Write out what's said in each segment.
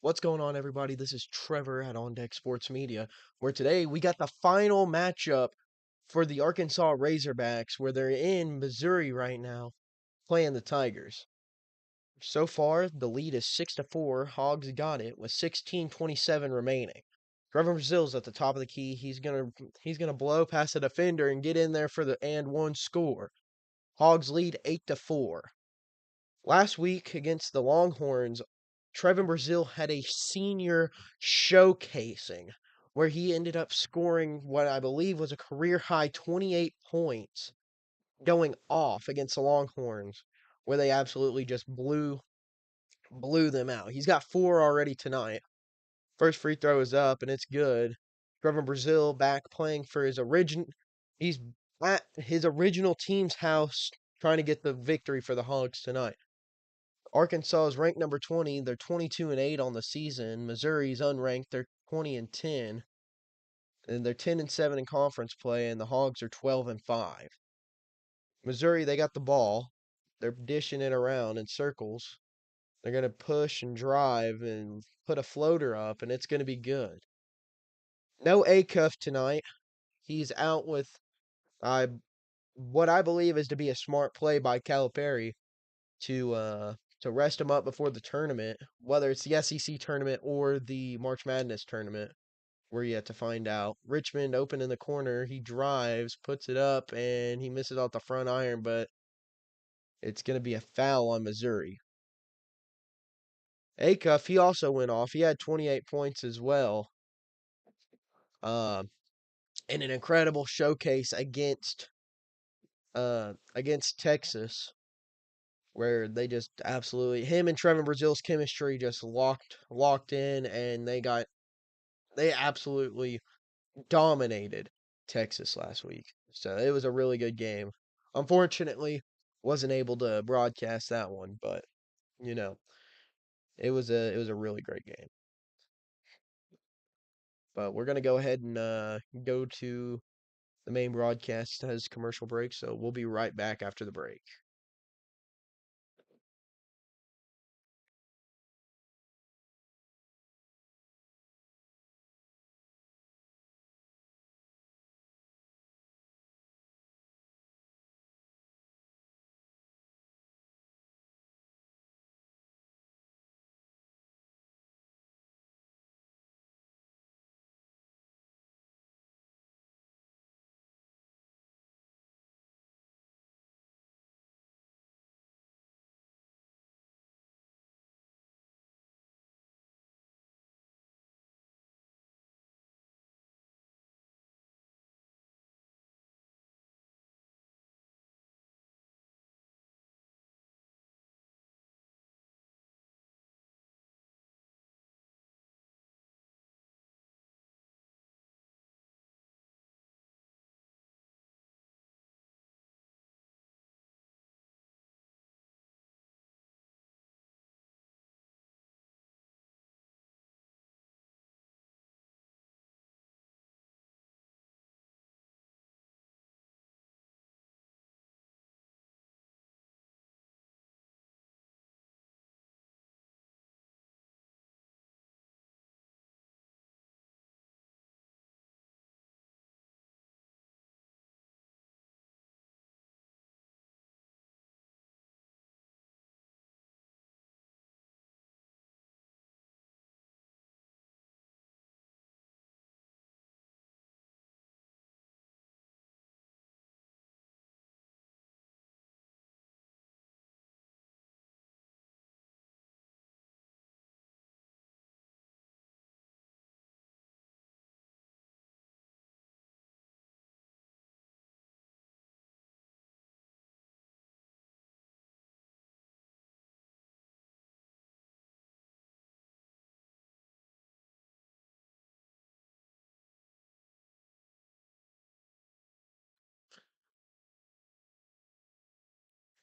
What's going on, everybody? This is Trevor at On Deck Sports Media, where today we got the final matchup for the Arkansas Razorbacks, where they're in Missouri right now playing the Tigers. So far, the lead is 6-4. Hogs got it with 16:27 remaining. Trevor Brazil's at the top of the key. He's gonna blow past the defender and get in there for the and one score. Hogs lead 8-4. Last week against the Longhorns, Trevin Brazil had a senior showcasing where he ended up scoring what I believe was a career high 28 points going off against the Longhorns, where they absolutely just blew them out. He's got four already tonight. First free throw is up and it's good. Trevin Brazil back playing for he's at his original team's house trying to get the victory for the Hogs tonight. Arkansas is ranked number 20. They're 22-8 on the season. Missouri's unranked. They're 20-10. And they're 10-7 in conference play, and the Hogs are 12-5. Missouri, they got the ball. They're dishing it around in circles. They're going to push and drive and put a floater up, and it's going to be good. No Acuff tonight. He's out with uh, what I believe is to be a smart play by Calipari to rest him up before the tournament, whether it's the SEC tournament or the March Madness tournament. We're yet to find out. Richmond open in the corner. He drives, puts it up, and he misses out the front iron, but it's going to be a foul on Missouri. Acuff, he also went off. He had 28 points as well. Uh, in an incredible showcase against Texas, where they just absolutely him and Trevin Brazil's chemistry just locked in, and they absolutely dominated Texas last week. So it was a really good game. Unfortunately, wasn't able to broadcast that one, but you know, it was a really great game. But we're gonna go ahead and go to the main broadcast has commercial break, so we'll be right back after the break.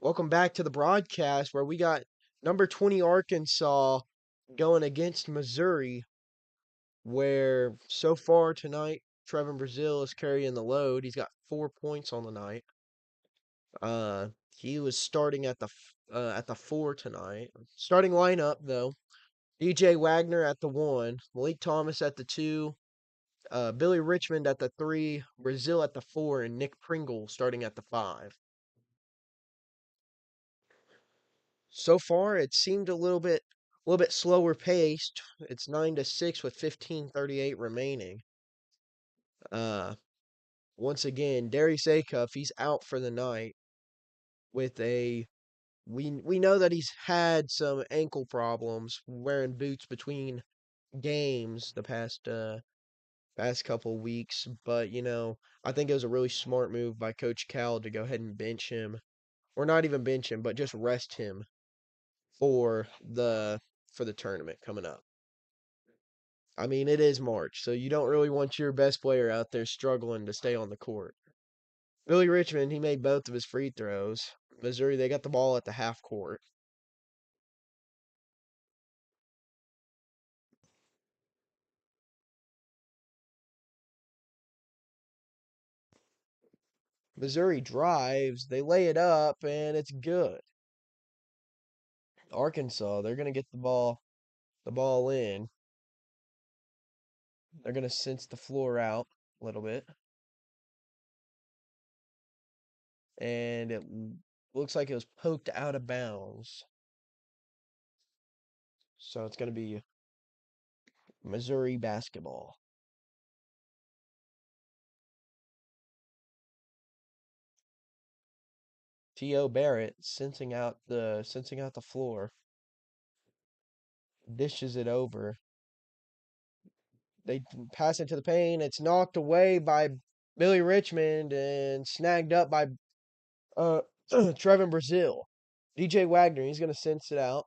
Welcome back to the broadcast where we got number 20 Arkansas going against Missouri, where so far tonight Trevin Brazil is carrying the load. He's got 4 points on the night. He was starting at the four tonight. Starting lineup though: DJ Wagner at the 1, Malik Thomas at the 2, Billy Richmond at the 3, Brazil at the 4, and Nick Pringle starting at the 5. So far, it seemed a little bit slower paced. It's 9-6 with 15:38 remaining. Uh, Once again, Darius Acuff, he's out for the night with a we know that he's had some ankle problems wearing boots between games the past couple weeks, but I think it was a really smart move by Coach Cal to go ahead and bench him, or not even bench him, but just rest him for the tournament coming up. I mean, it is March, so you don't really want your best player out there struggling to stay on the court. Billy Richmond, he made both of his free throws. Missouri, they got the ball at the half court. Missouri drives, they lay it up, and it's good. Arkansas, they're gonna get the ball in. They're gonna sense the floor out a little bit, and it looks like it was poked out of bounds. So it's gonna be Missouri basketball. T.O. Barrett sensing out the floor, dishes it over. They pass into the paint. It's knocked away by Billy Richmond and snagged up by uh Trevin Brazil. DJ Wagner, he's gonna sense it out.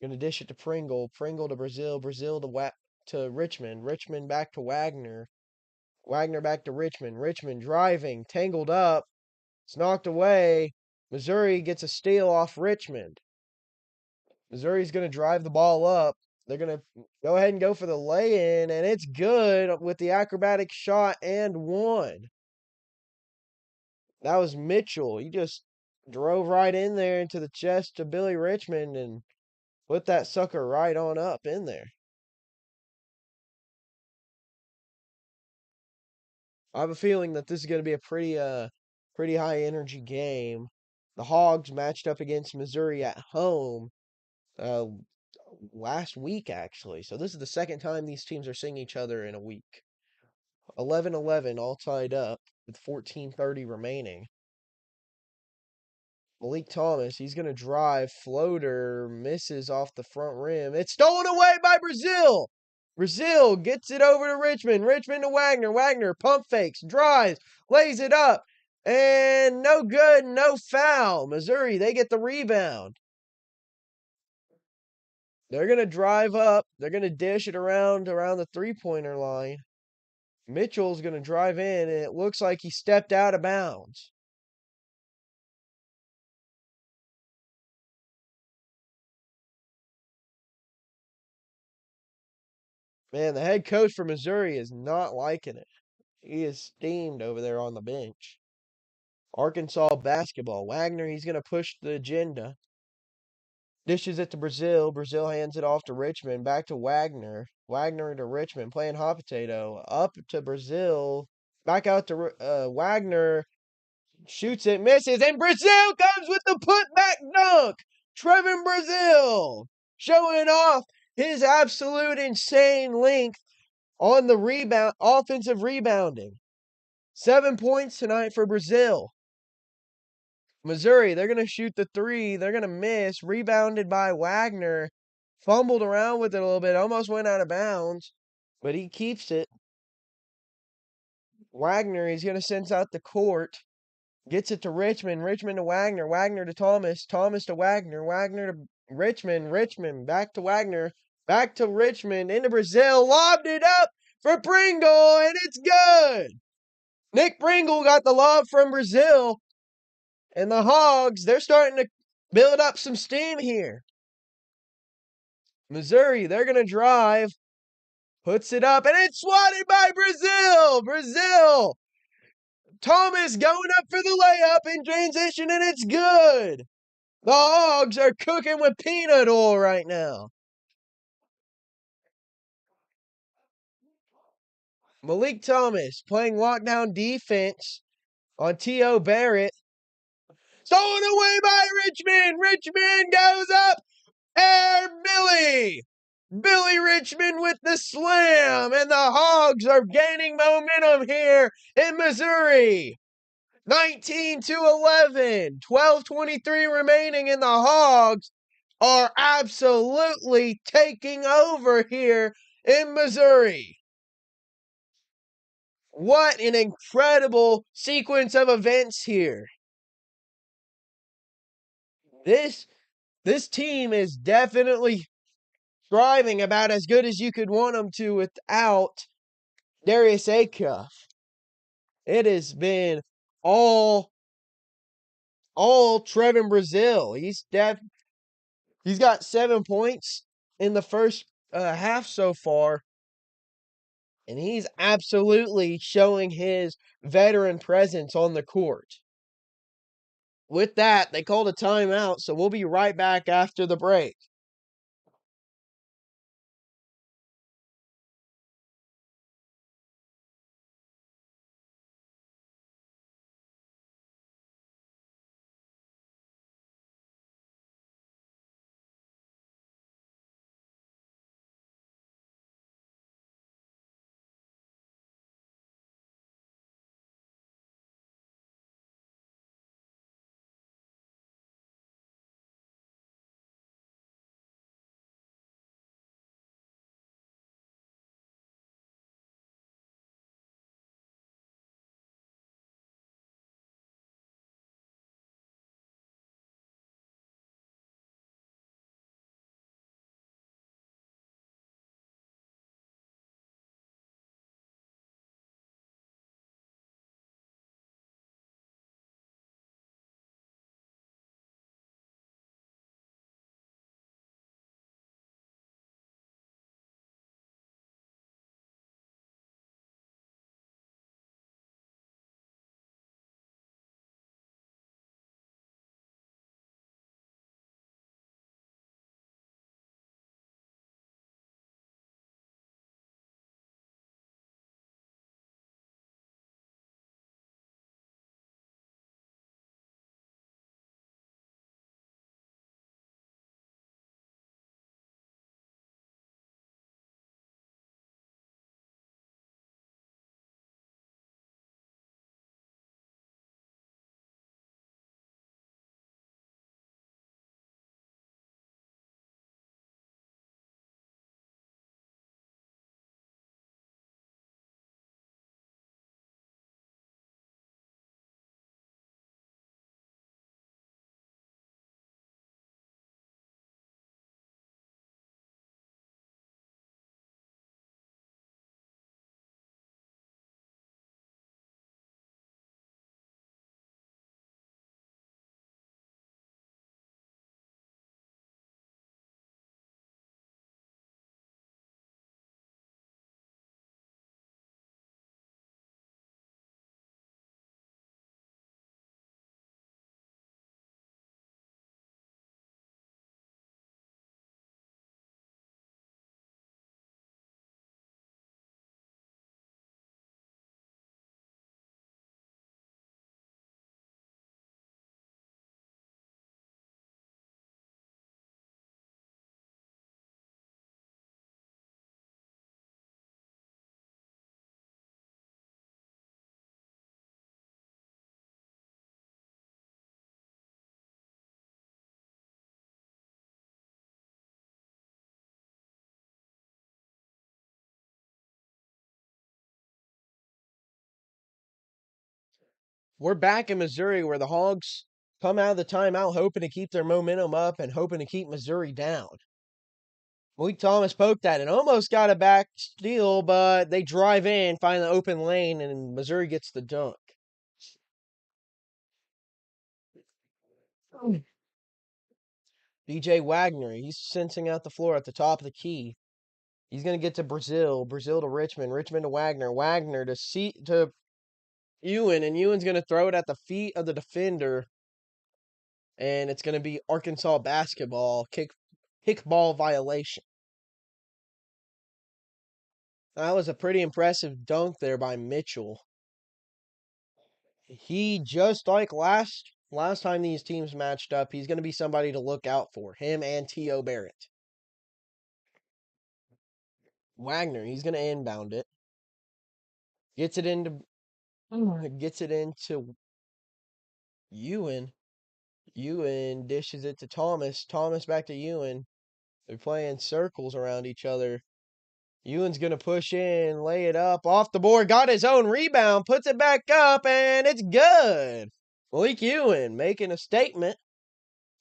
Gonna dish it to Pringle. Pringle to Brazil. Brazil to Richmond. Richmond back to Wagner. Wagner back to Richmond. Richmond driving, tangled up. It's knocked away. Missouri gets a steal off Richmond. Missouri's going to drive the ball up. They're going to go ahead and go for the lay-in, and it's good with the acrobatic shot and one. That was Mitchell. He just drove right in there into the chest of Billy Richmond and put that sucker right on up in there. I have a feeling that this is going to be a pretty high energy game. The Hogs matched up against Missouri at home uh, last week, actually. So this is the second time these teams are seeing each other in a week. 11-11, all tied up with 14:30 remaining. Malik Thomas, he's going to drive, floater, misses off the front rim. It's stolen away by Brazil. Brazil gets it over to Richmond. Richmond to Wagner. Wagner pump fakes, drives, lays it up. And no good, no foul. Missouri, they get the rebound. They're going to drive up. They're going to dish it around the three-pointer line. Mitchell's going to drive in, and it looks like he stepped out of bounds. Man, the head coach for Missouri is not liking it. He is steamed over there on the bench. Arkansas basketball. Wagner, he's going to push the agenda. Dishes it to Brazil. Brazil hands it off to Richmond. Back to Wagner. Wagner to Richmond. Playing hot potato. Up to Brazil. Back out to Wagner. Shoots it. Misses. And Brazil comes with the putback dunk. Trevin Brazil showing off his absolute insane length on the rebound, offensive rebounding. 7 points tonight for Brazil. Missouri, they're going to shoot the three. They're going to miss. Rebounded by Wagner. Fumbled around with it a little bit. Almost went out of bounds. But he keeps it. Wagner, he's going to sense out the court. Gets it to Richmond. Richmond to Wagner. Wagner to Thomas. Thomas to Wagner. Wagner to Richmond. Richmond back to Wagner. Back to Richmond. Into Brazil. Lobbed it up for Pringle. And it's good. Nick Pringle got the lob from Brazil. And the Hogs, they're starting to build up some steam here. Missouri, they're going to drive. Puts it up, and it's swatted by Brazil. Brazil. Thomas going up for the layup in transition, and it's good. The Hogs are cooking with peanut oil right now. Malik Thomas playing lockdown defense on T.O. Barrett. Stolen away by Richmond. Richmond goes up. Air Billy. Billy Richmond with the slam. And the Hogs are gaining momentum here in Missouri. 19-11. 12:23 remaining, and the Hogs are absolutely taking over here in Missouri. What an incredible sequence of events here. This team is definitely thriving about as good as you could want them to without Darius Acuff. It has been all Trevin Brazile. He's got 7 points in the first half so far, and he's absolutely showing his veteran presence on the court. With that, they called a timeout, so we'll be right back after the break. We're back in Missouri where the Hogs come out of the timeout hoping to keep their momentum up and hoping to keep Missouri down. Malik Thomas poked that and almost got a back steal, but they drive in, find the open lane, and Missouri gets the dunk. DJ Wagner, he's sensing out the floor at the top of the key. He's going to get to Brazile to Richmond, Richmond to Wagner, Wagner to Ewan, and Ewan's going to throw it at the feet of the defender, and it's going to be Arkansas basketball, kickball violation. That was a pretty impressive dunk there by Mitchell. He just like last time these teams matched up, he's going to be somebody to look out for. Him and T.O. Barrett. Wagner, he's going to inbound it. Gets it into Ewan. Ewan dishes it to Thomas. Thomas back to Ewan. They're playing circles around each other. Ewan's going to push in, lay it up, off the board, got his own rebound, puts it back up, and it's good. Malik Ewan making a statement.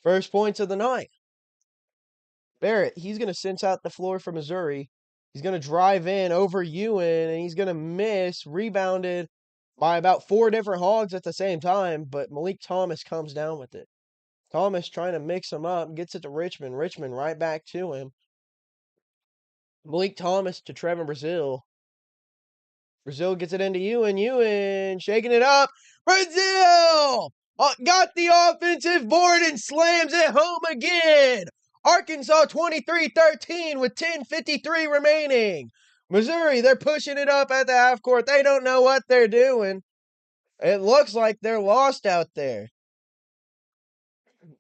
First points of the night. Barrett, he's going to cinch out the floor for Missouri. He's going to drive in over Ewan, and he's going to miss. Rebounded by about 4 different Hogs at the same time, but Malik Thomas comes down with it. Thomas trying to mix him up, gets it to Richmond. Richmond right back to him. Malik Thomas to Trevin Brazile. Brazile gets it into Ewan. Ewan shaking it up. Brazile got the offensive board and slams it home again. Arkansas 23-13 with 10:53 remaining. Missouri, they're pushing it up at the half court. They don't know what they're doing. It looks like they're lost out there.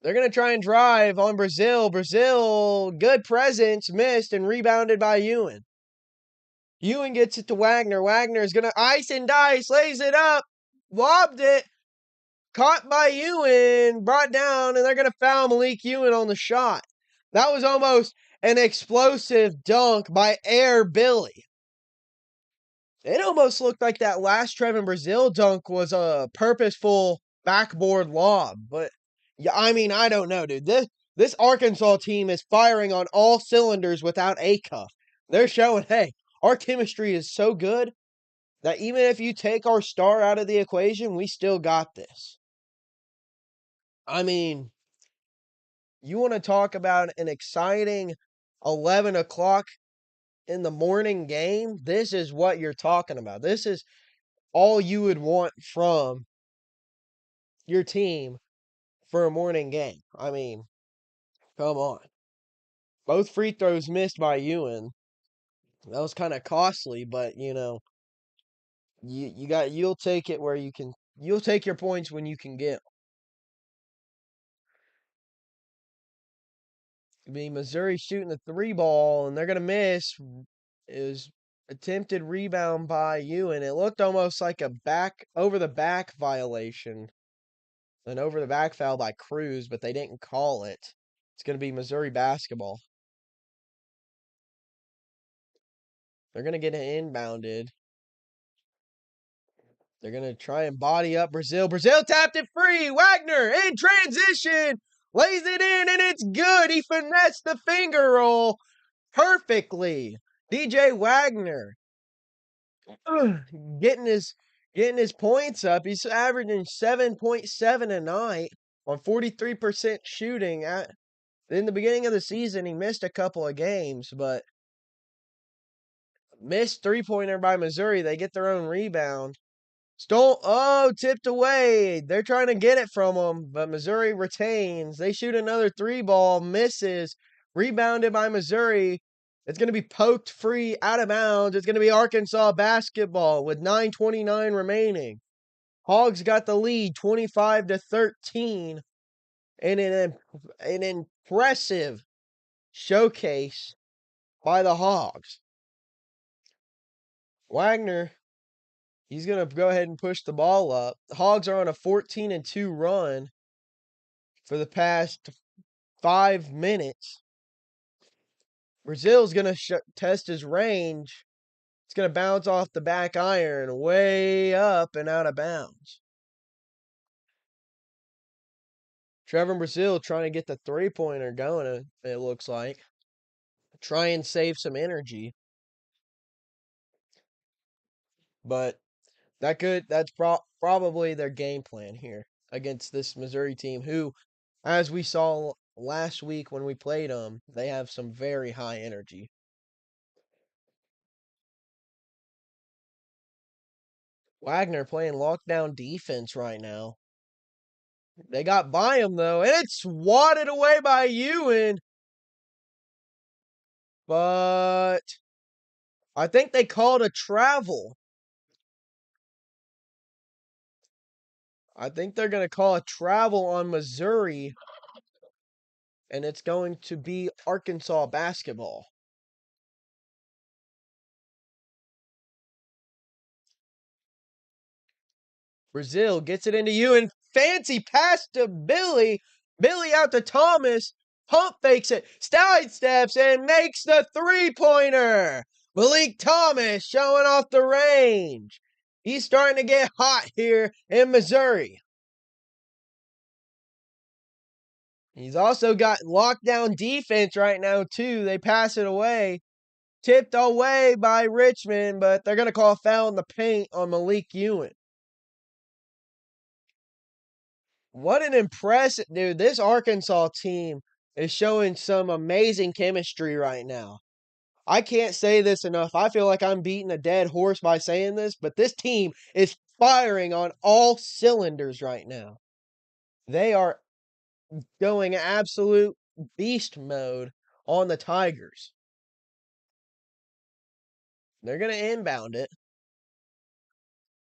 They're going to try and drive on Brazile. Brazile, good presence, missed and rebounded by Ewan. Ewan gets it to Wagner. Wagner is going to ice and dice, lays it up, lobbed it, caught by Ewan, brought down, and they're going to foul Malik Ewan on the shot. That was almost an explosive dunk by Air Billy. It almost looked like that last Trevin Brazile dunk was a purposeful backboard lob. But, yeah, I mean, I don't know, dude. This Arkansas team is firing on all cylinders without Acuff. They're showing, hey, our chemistry is so good that even if you take our star out of the equation, we still got this. I mean, you want to talk about an exciting 11 o'clock in the morning game? This is what you're talking about. This is all you would want from your team for a morning game. I mean, come on. Both free throws missed by Ewan. That was kind of costly, but you'll take it where you can. You'll take your points when you can get. I mean, Missouri shooting the 3 ball, and they're gonna miss. Is attempted rebound by Ewan. It looked almost like a over the back violation, an over the back foul by Cruz, but they didn't call it. It's gonna be Missouri basketball. They're gonna get it inbounded. They're going to try and body up Brazile. Brazile tapped it free. Wagner in transition. Lays it in, and it's good. He finessed the finger roll perfectly. DJ Wagner getting his points up. He's averaging 7.7 a night on 43% shooting. In the beginning of the season, he missed a couple of games, but missed three-pointer by Missouri. They get their own rebound. Tipped away. They're trying to get it from them, but Missouri retains. They shoot another 3-ball, misses. Rebounded by Missouri. It's going to be poked free out of bounds. It's going to be Arkansas basketball with 9:29 remaining. Hogs got the lead 25-13 in an impressive showcase by the Hogs. Wagner, he's going to go ahead and push the ball up. The Hogs are on a 14-2 run for the past 5 minutes. Brazile's going to test his range. It's going to bounce off the back iron way up and out of bounds. Trevin Brazile trying to get the three-pointer going, it looks like. Try and save some energy. But that's probably their game plan here against this Missouri team who, as we saw last week when we played them, they have some very high energy. Wagner playing lockdown defense right now. They got by him, though, and it's swatted away by Ewan. But I think they called a travel. I think they're going to call a travel on Missouri, and it's going to be Arkansas basketball. Brazil gets it into you and fancy pass to Billy. Billy out to Thomas. Pump fakes it, side steps, and makes the three-pointer. Malik Thomas showing off the range. He's starting to get hot here in Missouri. He's also got lockdown defense right now, too. They pass it away. Tipped away by Richmond, but they're going to call a foul in the paint on Malik Ewing. What an impressive dude. This Arkansas team is showing some amazing chemistry right now. I can't say this enough. I feel like I'm beating a dead horse by saying this, but this team is firing on all cylinders right now. They are going absolute beast mode on the Tigers. They're going to inbound it.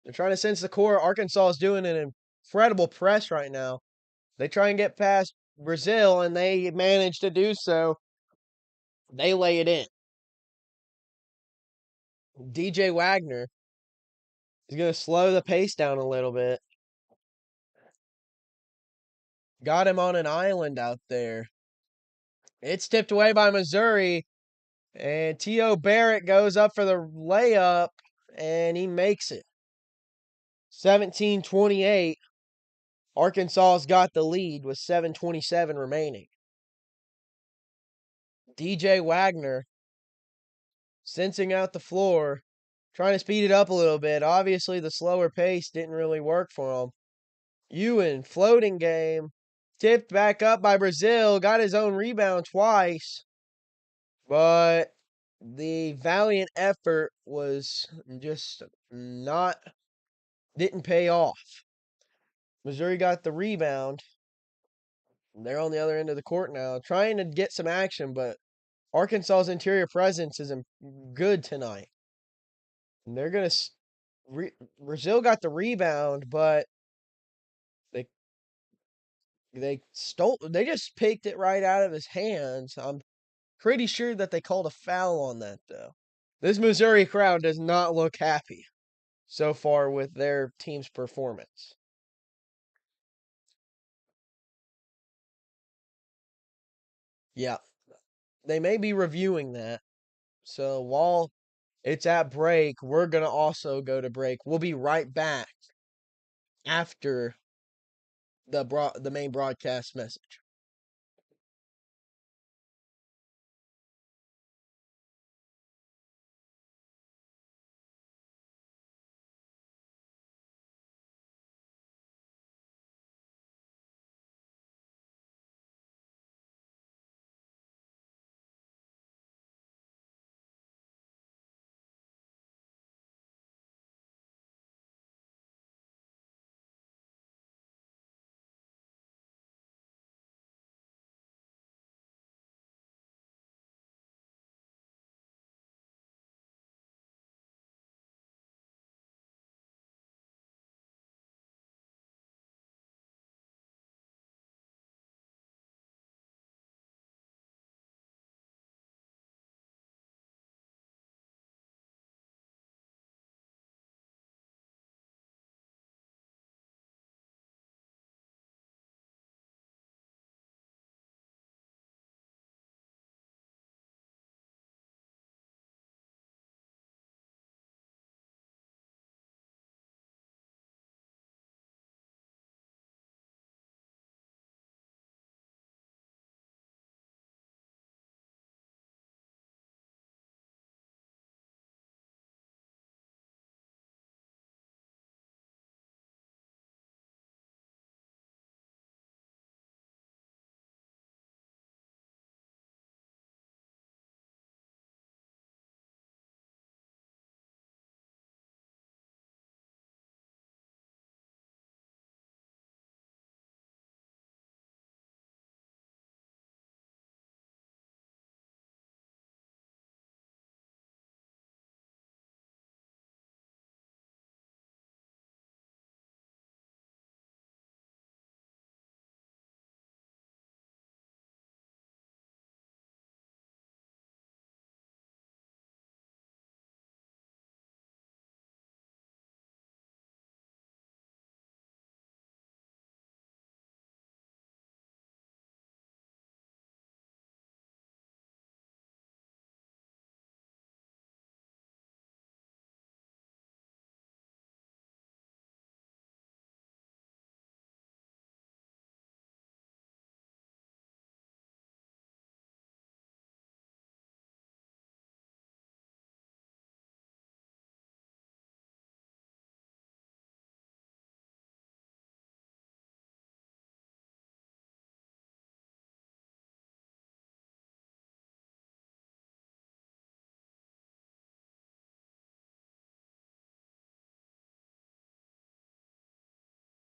They're trying to sense the core. Arkansas is doing an incredible press right now. They try and get past Brazil, and they manage to do so. They lay it in. DJ Wagner is going to slow the pace down a little bit. Got him on an island out there. It's tipped away by Missouri, and T.O. Barrett goes up for the layup, and he makes it. 17-28. Arkansas's got the lead with 7:27 remaining. DJ Wagner sensing out the floor, trying to speed it up a little bit. Obviously, the slower pace didn't really work for him. Ewan, floating game, tipped back up by Brazil, got his own rebound twice, but the valiant effort was just didn't pay off. Missouri got the rebound. They're on the other end of the court now, trying to get some action, but Arkansas's interior presence isn't good tonight. And they're going to. Brazil got the rebound, but they they just picked it right out of his hands. I'm pretty sure that they called a foul on that, though. This Missouri crowd does not look happy so far with their team's performance. Yeah, they may be reviewing that. So while it's at break, we're going to also go to break. We'll be right back after the main broadcast message.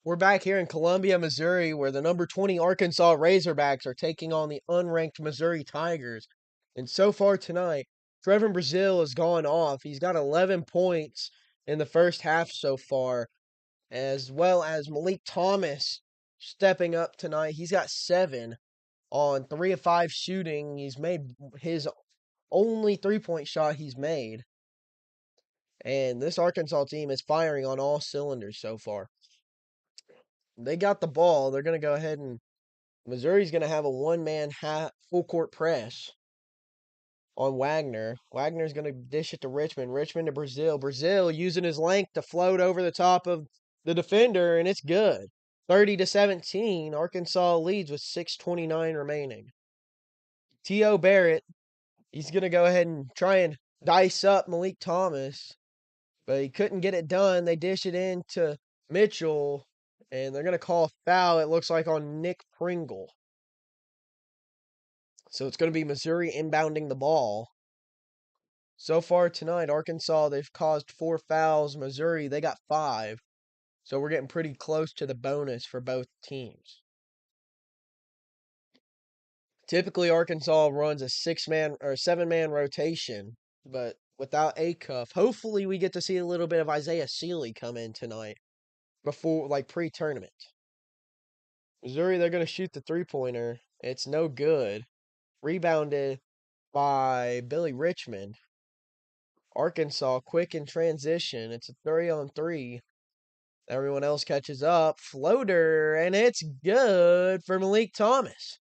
We're back here in Columbia, Missouri, where the number 20 Arkansas Razorbacks are taking on the unranked Missouri Tigers. And so far tonight, Trevor Brazile has gone off. He's got 11 points in the first half so far, as well as Malik Thomas stepping up tonight. He's got 7 on 3 of 5 shooting. He's made his only 3-point shot he's made. And this Arkansas team is firing on all cylinders so far. They got the ball. They're going to go ahead and Missouri's going to have a one-man full court press on Wagner. Wagner's going to dish it to Richmond. Richmond to Brazile. Brazile using his length to float over the top of the defender, and it's good. 30-17. Arkansas leads with 6:29 remaining. T.O. Barrett, he's going to go ahead and try and dice up Malik Thomas, but he couldn't get it done. They dish it in to Mitchell, and they're going to call a foul, it looks like, on Nick Pringle. So it's going to be Missouri inbounding the ball. So far tonight, Arkansas, they've caused 4 fouls. Missouri, they got 5. So we're getting pretty close to the bonus for both teams. Typically, Arkansas runs a 6-man or 7-man rotation, but without Acuff, hopefully we get to see a little bit of Isaiah Sealy come in tonight before, like, pre-tournament. Missouri, they're going to shoot the 3-pointer. It's no good. Rebounded by Billy Richmond. Arkansas, quick in transition. It's a 3-on-3. Everyone else catches up. Floater, and it's good for Malik Thomas.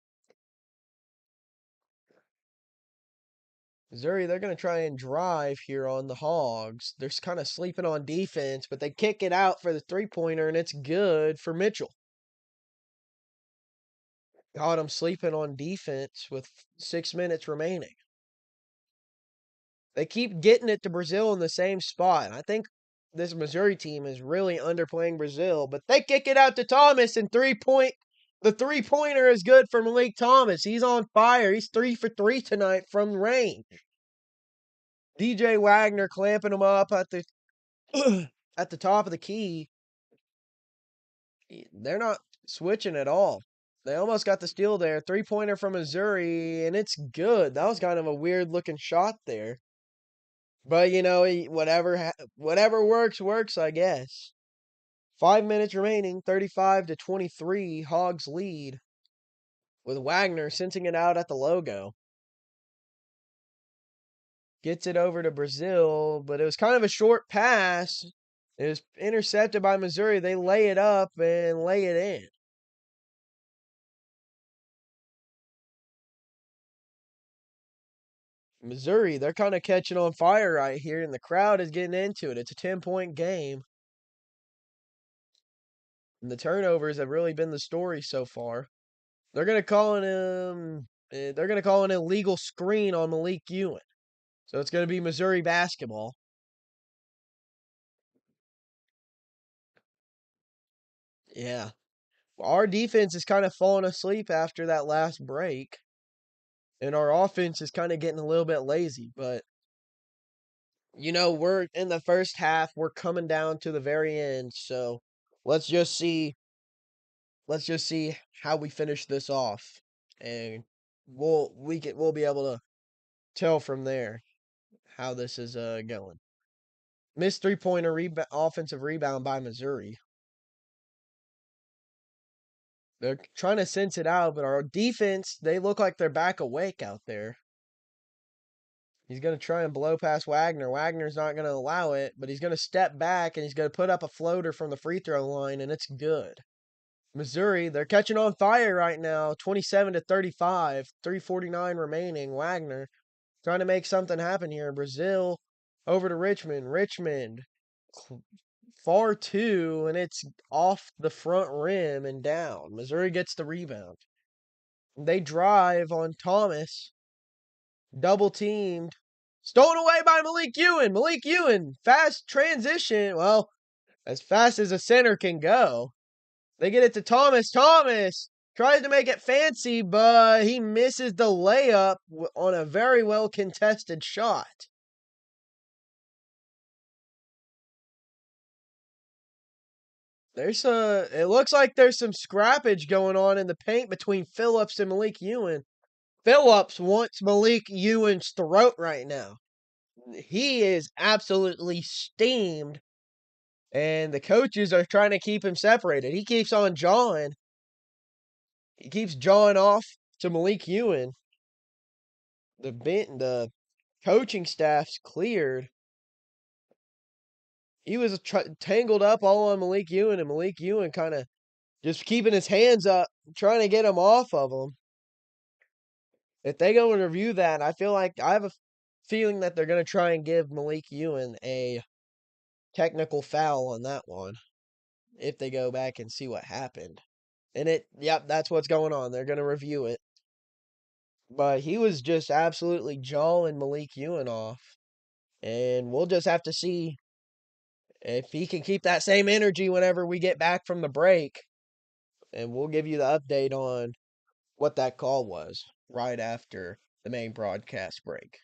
Missouri, they're going to try and drive here on the Hogs. They're kind of sleeping on defense, but they kick it out for the 3-pointer, and it's good for Mitchell. Got him sleeping on defense with 6 minutes remaining. They keep getting it to Brazile in the same spot. I think this Missouri team is really underplaying Brazile, but they kick it out to Thomas, and the 3-pointer is good for Malik Thomas. He's on fire. He's 3 for 3 tonight from range. DJ Wagner clamping him up at the at the top of the key. They're not switching at all. They almost got the steal there. 3-pointer from Missouri, and it's good. That was kind of a weird looking shot there. But, you know, whatever works, I guess. 5 minutes remaining, 35-23, Hogs lead, with Wagner sensing it out at the logo. Gets it over to Brazile, but it was kind of a short pass. It was intercepted by Missouri. They lay it up and lay it in. Missouri, they're kind of catching on fire right here, and the crowd is getting into it. It's a 10-point game. And the turnovers have really been the story so far. They're going to call an illegal screen on Malik Ewing. So it's going to be Missouri basketball. Yeah. Our defense is kind of falling asleep after that last break. And our offense is kind of getting a little bit lazy. But, you know, we're in the first half. We're coming down to the very end. So let's just see how we finish this off. And we'll be able to tell from there how this is going. Missed 3-pointer offensive rebound by Missouri. They're trying to sense it out, but our defense, they look like they're back awake out there. He's going to try and blow past Wagner. Wagner's not going to allow it, but he's going to step back, and he's going to put up a floater from the free throw line, and it's good. Missouri, they're catching on fire right now, 27-35, 3:49 remaining. Wagner trying to make something happen here. Brazile over to Richmond. Richmond, far 2, and it's off the front rim and down. Missouri gets the rebound. They drive on Thomas. Double teamed. Stolen away by Malik Ewing. Malik Ewing, fast transition. Well, as fast as a center can go. They get it to Thomas. Thomas tries to make it fancy, but he misses the layup on a very well contested shot. It looks like there's some scrappage going on in the paint between Phillips and Malik Ewan. Phillips wants Malik Ewan's throat right now. He is absolutely steamed, and the coaches are trying to keep him separated. He keeps on jawing. He keeps jawing off to Malik Ewan. The coaching staff's cleared. He was tangled up all on Malik Ewan, and Malik Ewan kind of just keeping his hands up, trying to get him off of him. If they go and review that, I feel like I have a feeling that they're going to try and give Malik Ewan a technical foul on that one if they go back and see what happened. And yep, that's what's going on. They're going to review it. But he was just absolutely jawing Malik Ewan off. And we'll just have to see if he can keep that same energy whenever we get back from the break. And we'll give you the update on what that call was right after the main broadcast break.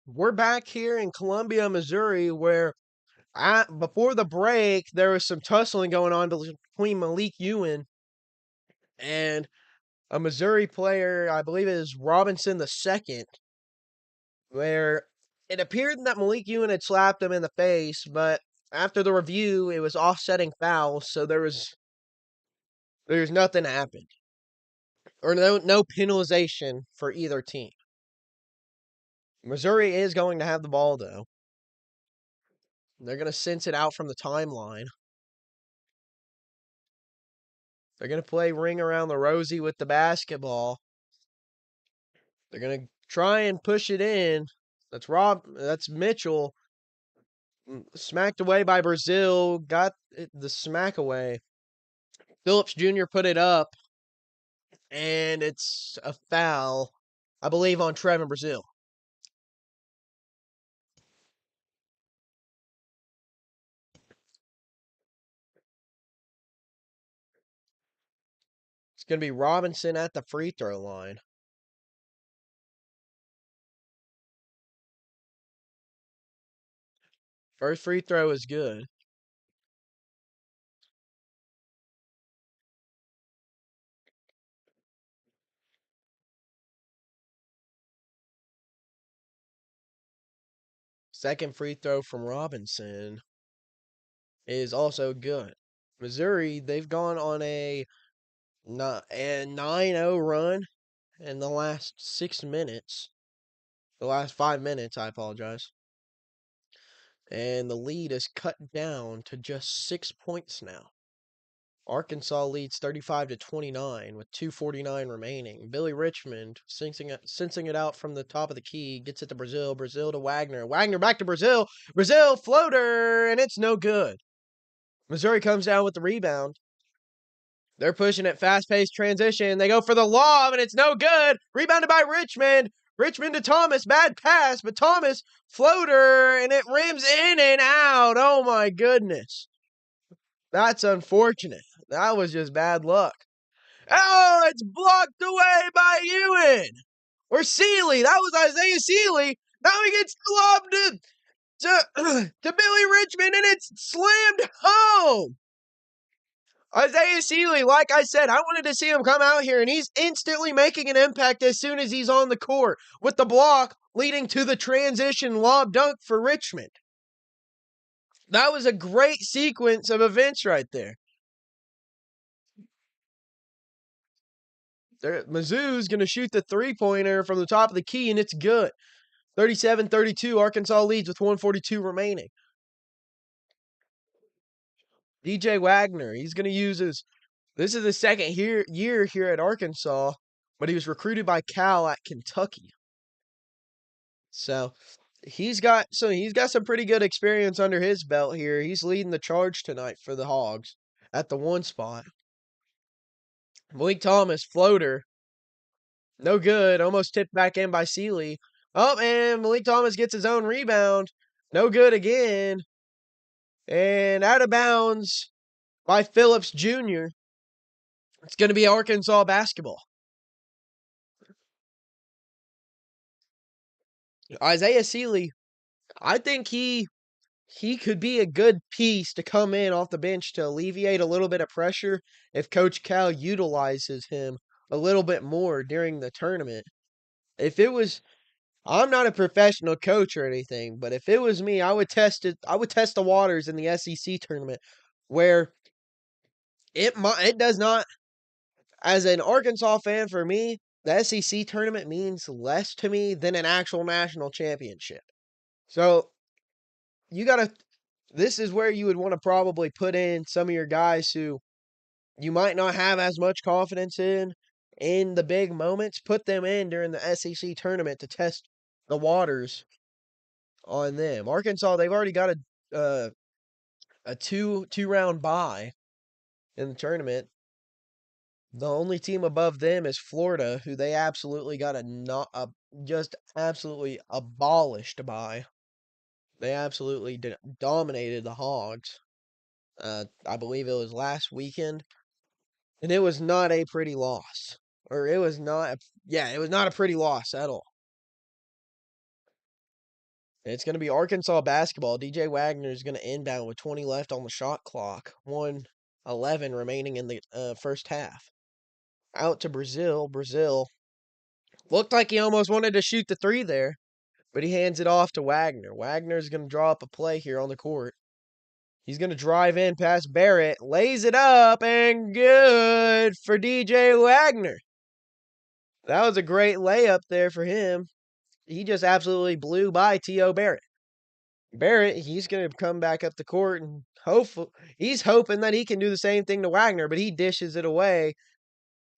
We're back here in Columbia, Missouri, where before the break, there was some tussling going on between Malik Ewan and a Missouri player, I believe it is Robinson the second, where it appeared that Malik Ewan had slapped him in the face, but after the review, it was offsetting fouls, so there's nothing happened. Or no penalization for either team. Missouri is going to have the ball though. They're going to sense it out from the timeline. They're going to play Ring Around the Rosie with the basketball. They're going to try and push it in. That's Mitchell. Smacked away by Brazil. Got the smack away. Phillips Jr. put it up. And it's a foul, I believe, on Trevin Brazil. It's going to be Robinson at the free throw line. First free throw is good. Second free throw from Robinson is also good. Missouri, they've gone on a 9-0 run in the last 6 minutes. The last 5 minutes, I apologize. And the lead is cut down to just 6 points now. Arkansas leads 35-29 with 2:49 remaining. Billy Richmond sensing it out from the top of the key, gets it to Brazil. Brazil to Wagner. Wagner back to Brazil. Brazil floater, and it's no good. Missouri comes down with the rebound. They're pushing it, fast-paced transition. They go for the lob, and it's no good. Rebounded by Richmond. Richmond to Thomas. Bad pass, but Thomas floater, and it rims in and out. Oh, my goodness. That's unfortunate. That was just bad luck. Oh, it's blocked away by Ewan. Or Sealy. That was Isaiah Sealy. Now he gets lobbed to Billy Richmond, and it's slammed home. Isaiah Sealy, like I said, I wanted to see him come out here, and he's instantly making an impact as soon as he's on the court with the block leading to the transition lob dunk for Richmond. That was a great sequence of events right there. Mizzou's going to shoot the three-pointer from the top of the key, and it's good. 37-32, Arkansas leads with 1:42 remaining. DJ Wagner, he's going to use this is his second year here at Arkansas, but he was recruited by Cal at Kentucky. So he's got some pretty good experience under his belt here. He's leading the charge tonight for the Hogs at the 1 spot. Malik Thomas, floater. No good. Almost tipped back in by Sealy. Oh, and Malik Thomas gets his own rebound. No good again. And out of bounds by Phillips Jr. It's going to be Arkansas basketball. Isaiah Sealy, I think he could be a good piece to come in off the bench to alleviate a little bit of pressure if Coach Cal utilizes him a little bit more during the tournament. I'm not a professional coach or anything, but if it was me, I would test the waters in the SEC tournament where it does not, as an Arkansas fan, for me, the SEC tournament means less to me than an actual national championship. So this is where you would want to probably put in some of your guys who you might not have as much confidence in the big moments. Put them in during the SEC tournament to test the waters on them. Arkansas, they've already got a two-round bye in the tournament. The only team above them is Florida, who they absolutely got just absolutely abolished by. They absolutely dominated the Hogs. I believe it was last weekend, and it was not a pretty loss. Or it was not a pretty loss at all. It's going to be Arkansas basketball. DJ Wagner is going to inbound with 20 left on the shot clock. 1:11 remaining in the first half. Out to Brazil. Brazil looked like he almost wanted to shoot the three there, but he hands it off to Wagner. Wagner is going to draw up a play here on the court. He's going to drive in past Barrett, lays it up, and good for DJ Wagner. That was a great layup there for him. He just absolutely blew by T.O. Barrett. Barrett, he's going to come back up the court and he's hoping that he can do the same thing to Wagner, but he dishes it away.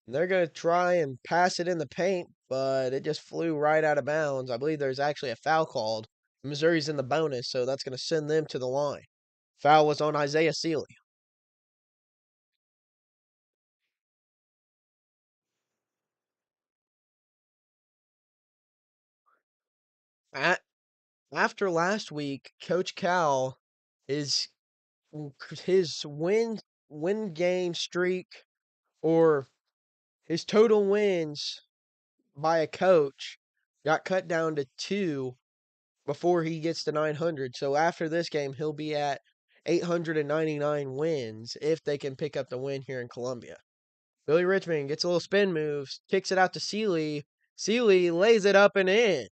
They're going to try and pass it in the paint, but it just flew right out of bounds. I believe there's actually a foul called. Missouri's in the bonus, so that's going to send them to the line. Foul was on Isaiah Sealy. At, After last week, Coach Cal is his win game streak, or his total wins by a coach, got cut down to 2 before he gets to 900. So after this game, he'll be at 899 wins if they can pick up the win here in Columbia. Billy Richmond gets a little spin moves, kicks it out to Sealy. Sealy lays it up and in.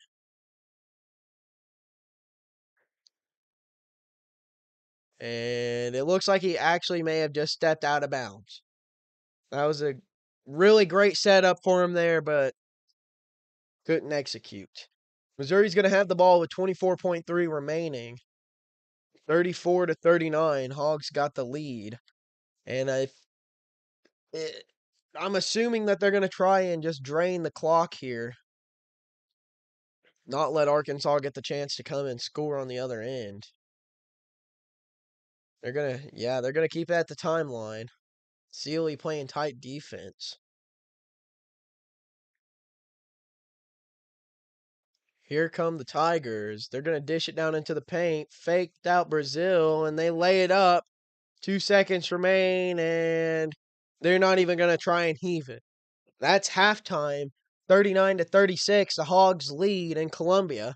And it looks like he actually may have just stepped out of bounds. That was a really great setup for him there, but couldn't execute. Missouri's going to have the ball with 24.3 remaining. 34-39. Hogs got the lead. And I'm assuming that they're going to try and just drain the clock here. Not let Arkansas get the chance to come and score on the other end. They're gonna keep it at the timeline. Sealy playing tight defense. Here come the Tigers. They're gonna dish it down into the paint. Faked out Brazil, and they lay it up. 2 seconds remain, and they're not even gonna try and heave it. That's halftime. 39-36. The Hogs lead in Columbia.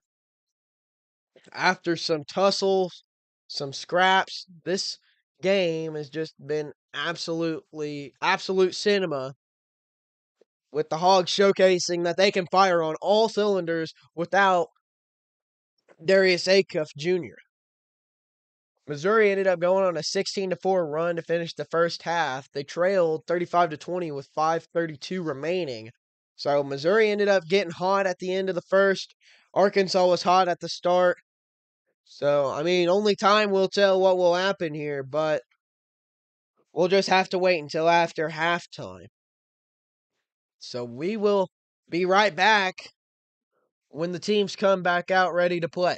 After some tussles, some scraps, this game has just been absolute cinema, with the Hogs showcasing that they can fire on all cylinders without Darius Acuff Jr. Missouri ended up going on a 16-4 run to finish the first half. They trailed 35-20 with 5:32 remaining. So Missouri ended up getting hot at the end of the first. Arkansas was hot at the start. So, I mean, only time will tell what will happen here, but we'll just have to wait until after halftime. So we will be right back when the teams come back out ready to play.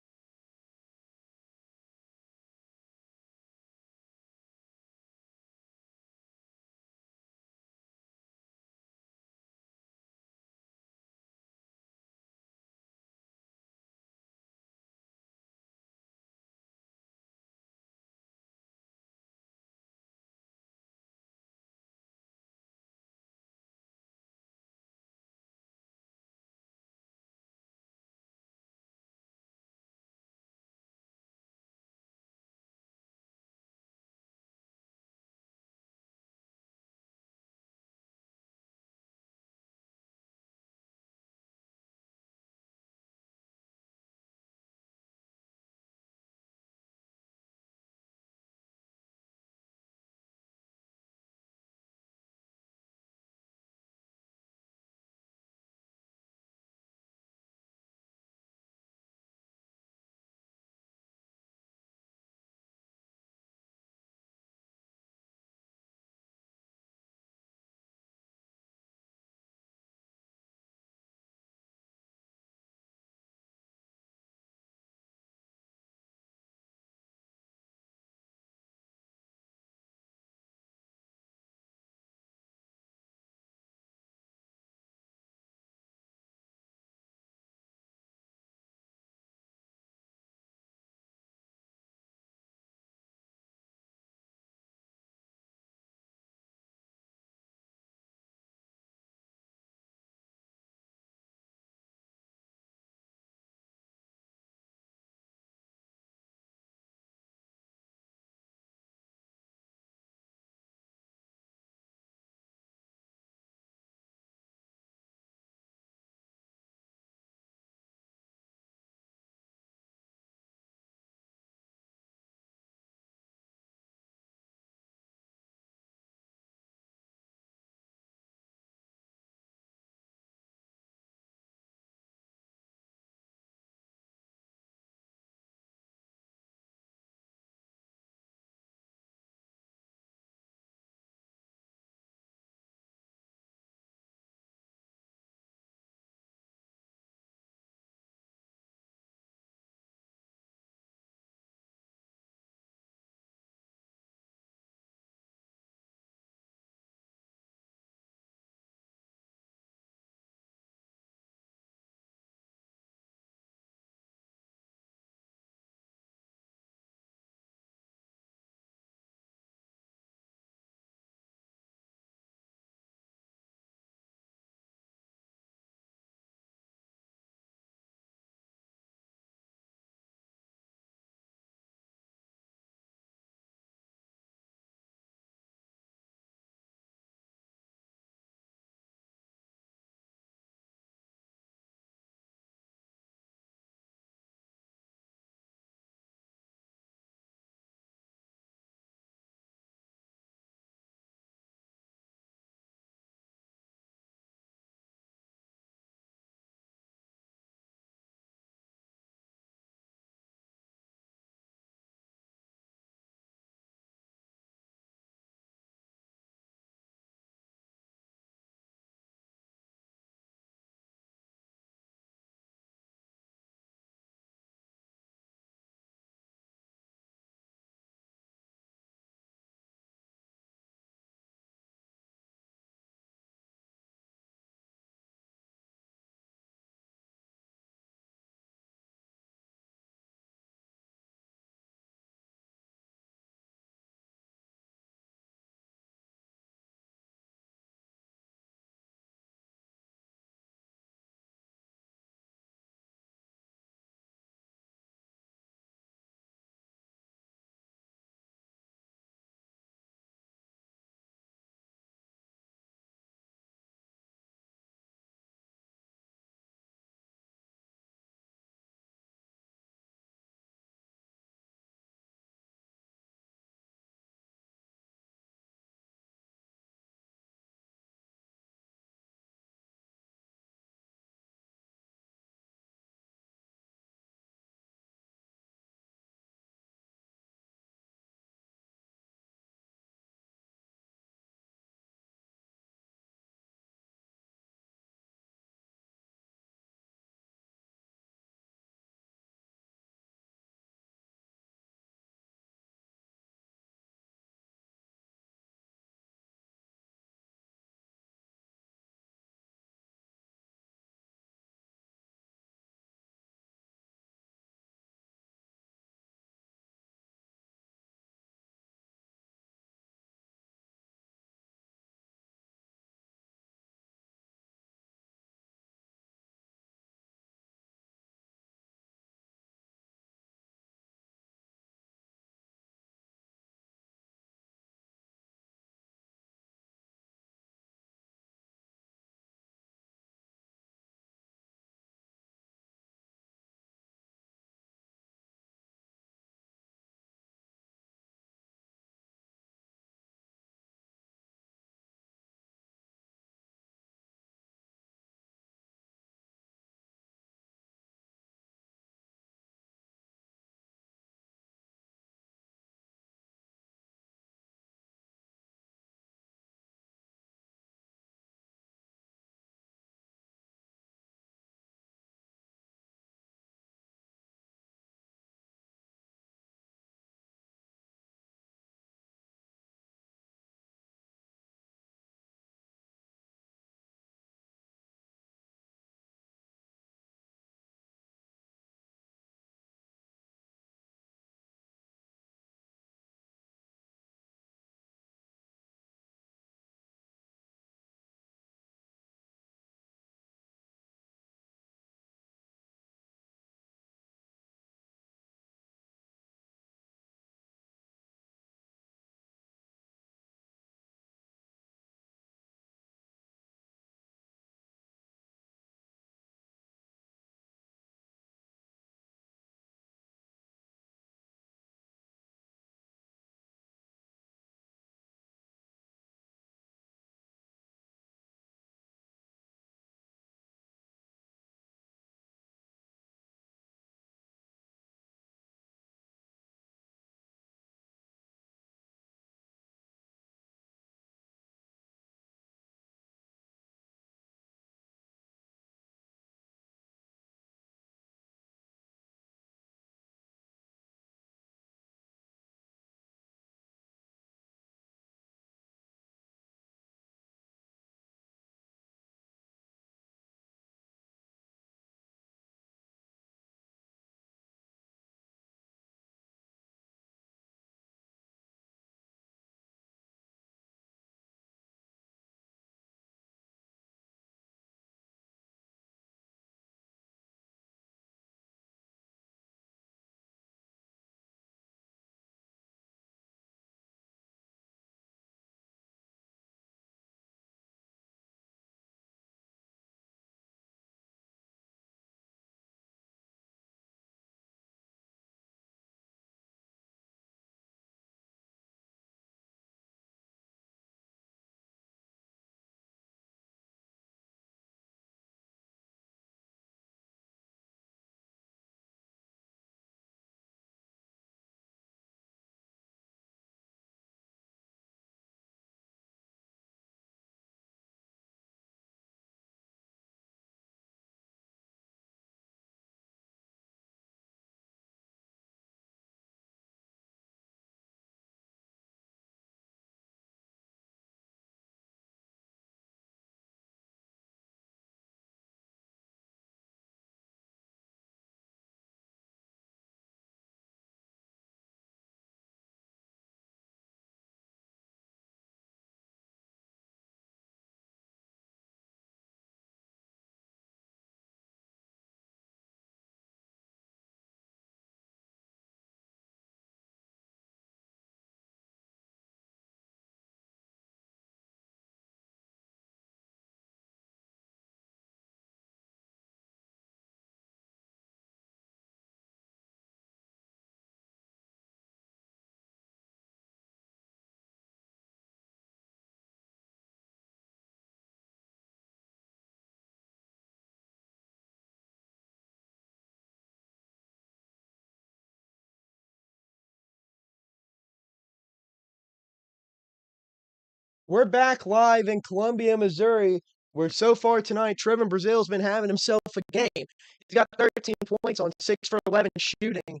We're back live in Columbia, Missouri, where so far tonight, Trevin Brazil's been having himself a game. He's got 13 points on 6 for 11 shooting,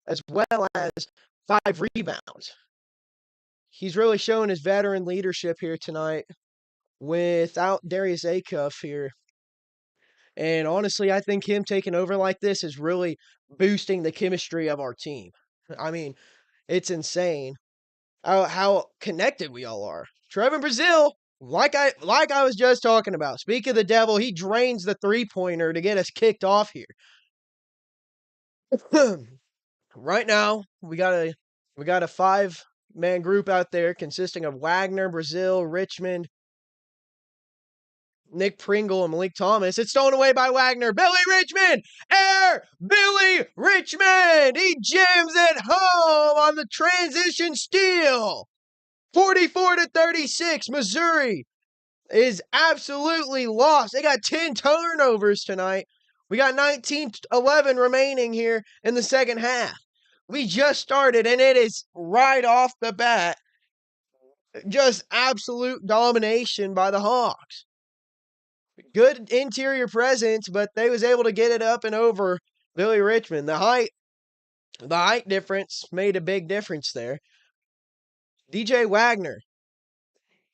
as well as 5 rebounds. He's really showing his veteran leadership here tonight without Darius Acuff here. And honestly, I think him taking over like this is really boosting the chemistry of our team. I mean, it's insane how connected we all are. Trevin Brazil, like I was just talking about. Speak of the devil, he drains the 3-pointer to get us kicked off here. Right now, we got a 5-man group out there consisting of Wagner, Brazil, Richmond, Nick Pringle, and Malik Thomas. It's stolen away by Wagner. Billy Richmond! Billy Richmond! He jams it home on the transition steal. 44-36. Missouri is absolutely lost. They got 10 turnovers tonight. We got 19-11 remaining here in the second half. We just started, and it is right off the bat just absolute domination by the Hawks. Good interior presence, but they was able to get it up and over Billy Richmond. The height difference made a big difference there. DJ Wagner,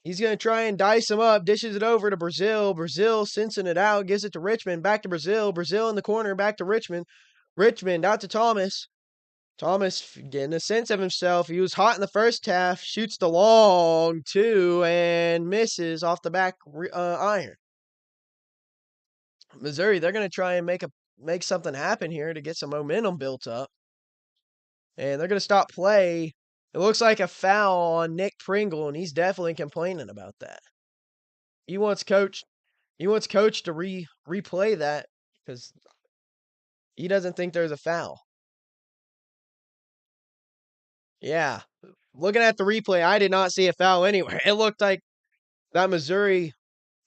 he's going to try and dice him up, dishes it over to Brazil. Brazil sensing it out, gives it to Richmond, back to Brazil. Brazil in the corner, back to Richmond. Richmond out to Thomas. Thomas getting a sense of himself. He was hot in the first half, shoots the long two, and misses off the back iron. Missouri, they're going to try and make something happen here to get some momentum built up. And they're going to stop play. It looks like a foul on Nick Pringle, and he's definitely complaining about that. He wants coach to replay that because he doesn't think there's a foul. Yeah. Looking at the replay, I did not see a foul anywhere. It looked like that Missouri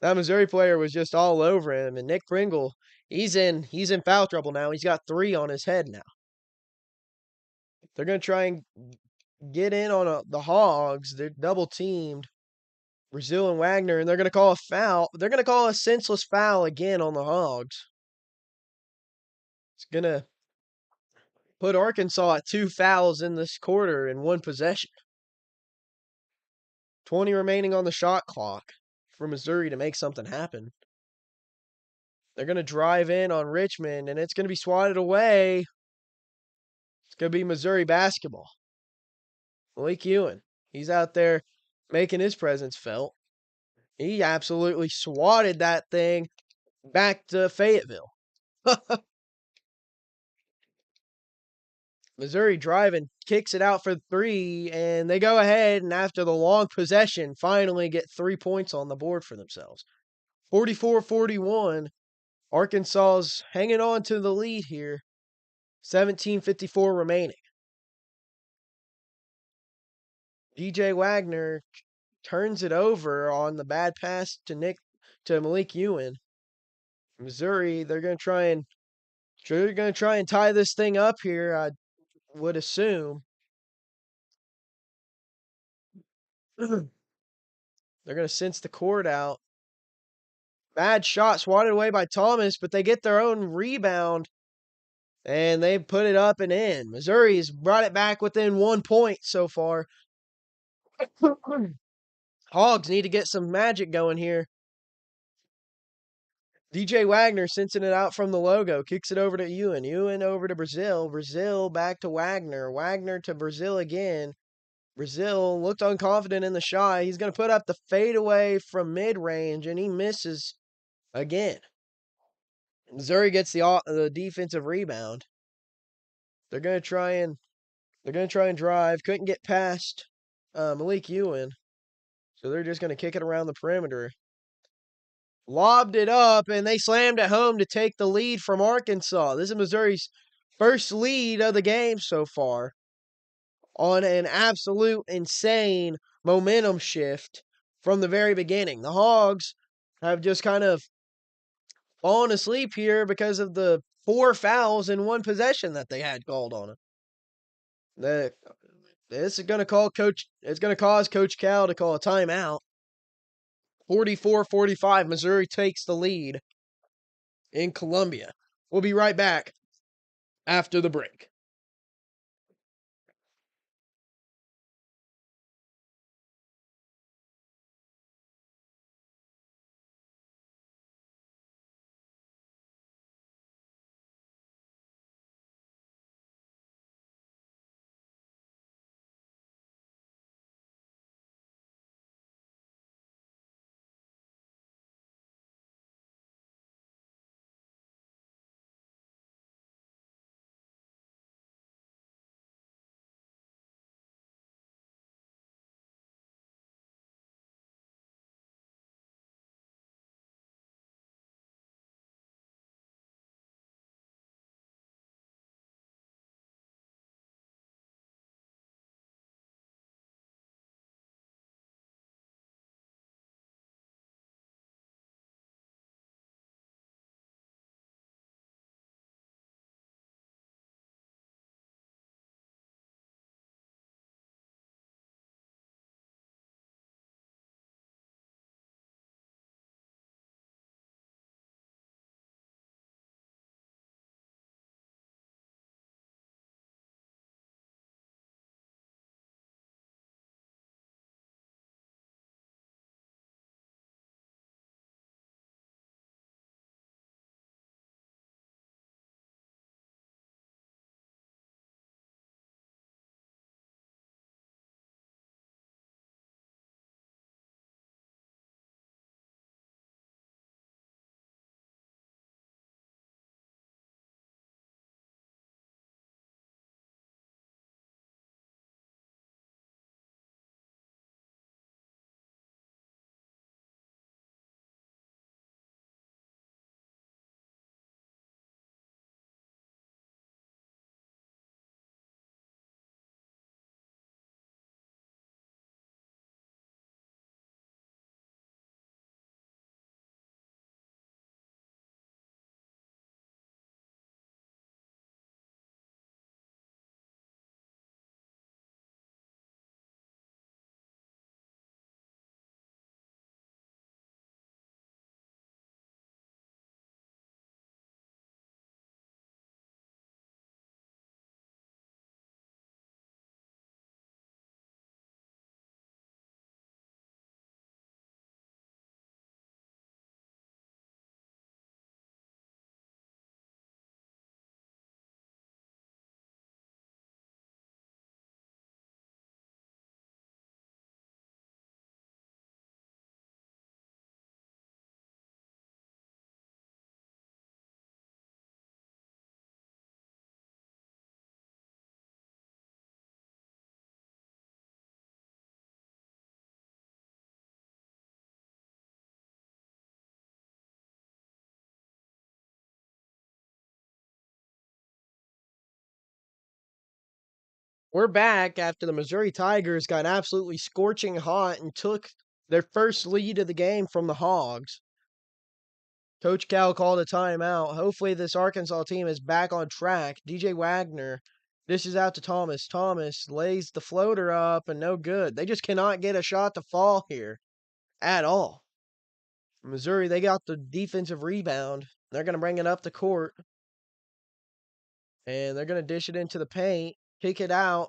player was just all over him, and Nick Pringle, he's in foul trouble now. He's got 3 on his head now. They're going to try and get in on the Hogs. They're double teamed. Brazil and Wagner, and they're going to call a foul. They're going to call a senseless foul again on the Hogs. It's going to put Arkansas at 2 fouls in this quarter in 1 possession. 20 remaining on the shot clock for Missouri to make something happen. They're going to drive in on Richmond, and it's going to be swatted away. It's going to be Missouri basketball. Malik Ewan, he's out there making his presence felt. He absolutely swatted that thing back to Fayetteville. Missouri driving, kicks it out for 3, and they go ahead and after the long possession, finally get 3 points on the board for themselves. 44-41. Arkansas's hanging on to the lead here. 17:54 remaining. DJ Wagner turns it over on the bad pass to Malik Ewan. Missouri, they're going to try and tie this thing up here, I would assume. They're going to sense the court out. Bad shot swatted away by Thomas, but they get their own rebound, and they put it up and in. Missouri's brought it back within 1 point so far. Hogs need to get some magic going here. DJ Wagner sensing it out from the logo, kicks it over to Ewan. Ewan over to Brazil. Brazil back to Wagner. Wagner to Brazil again. Brazil looked unconfident in the shot. He's going to put up the fadeaway from mid-range, and he misses again. Missouri gets the defensive rebound. They're going to try and drive. Couldn't get past Malik Ewan, so they're just going to kick it around the perimeter. Lobbed it up, and they slammed it home to take the lead from Arkansas. This is Missouri's first lead of the game so far on an absolute insane momentum shift from the very beginning. The Hogs have just kind of fallen asleep here because of the 4 fouls in 1 possession that they had called on them. This is going to cause Coach Cal to call a timeout. 44-45, Missouri takes the lead in Columbia. We'll be right back after the break. We're back after the Missouri Tigers got absolutely scorching hot and took their first lead of the game from the Hogs. Coach Cal called a timeout. Hopefully, this Arkansas team is back on track. DJ Wagner dishes out to Thomas. Thomas lays the floater up and no good. They just cannot get a shot to fall here at all. Missouri, they got the defensive rebound. They're going to bring it up the court and they're going to dish it into the paint, kick it out,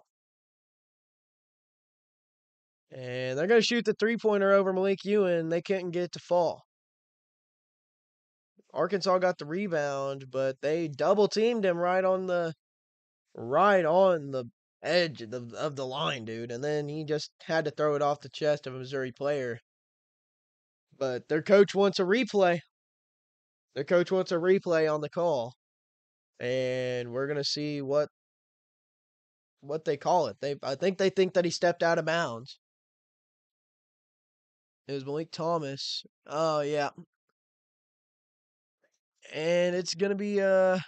and they're going to shoot the three-pointer over Malik Ewan. They couldn't get it to fall. Arkansas got the rebound, but they double teamed him right on the edge of the line, dude. And then he just had to throw it off the chest of a Missouri player. But their coach wants a replay. Their coach wants a replay on the call. And we're gonna see what they call it. I think they think that he stepped out of bounds. It was Malik Thomas. Oh yeah. And it's gonna be I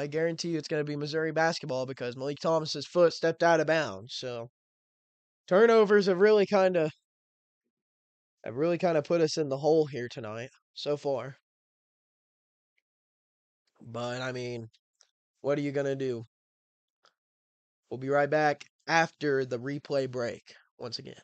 guarantee you it's gonna be Missouri basketball because Malik Thomas's foot stepped out of bounds. So turnovers have really kind of put us in the hole here tonight so far. But I mean, what are you gonna do? We'll be right back after the replay break once again.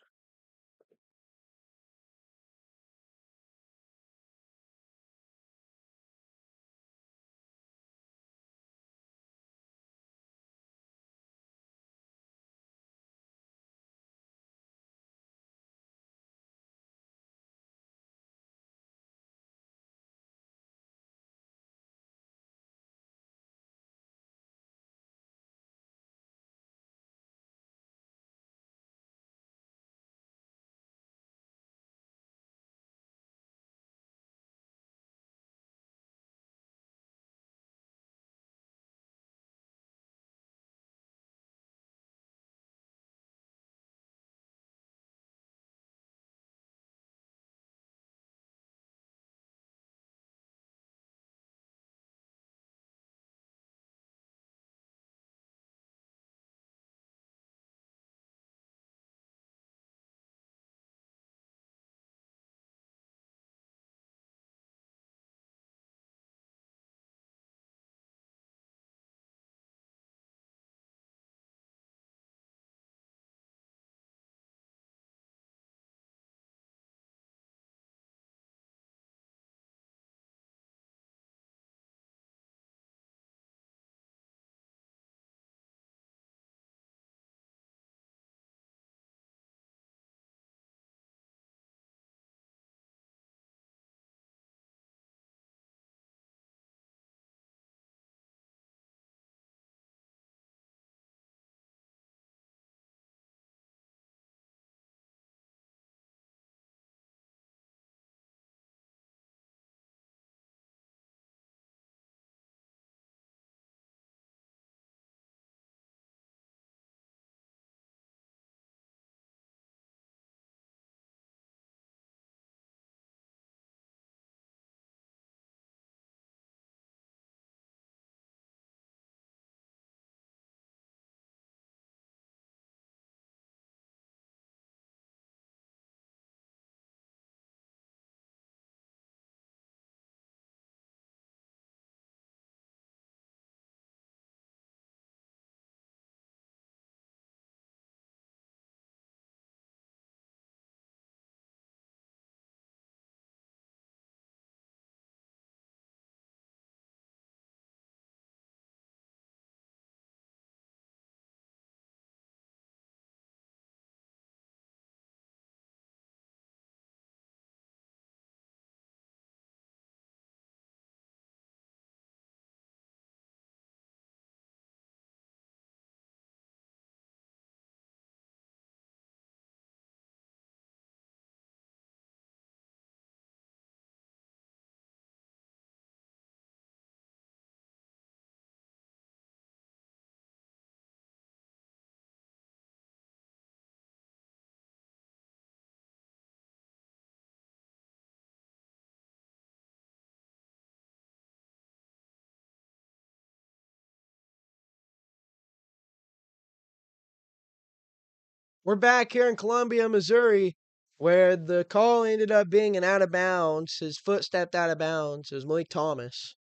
We're back here in Columbia, Missouri, where the call ended up being an out of bounds. His foot stepped out of bounds. It was Malik Thomas.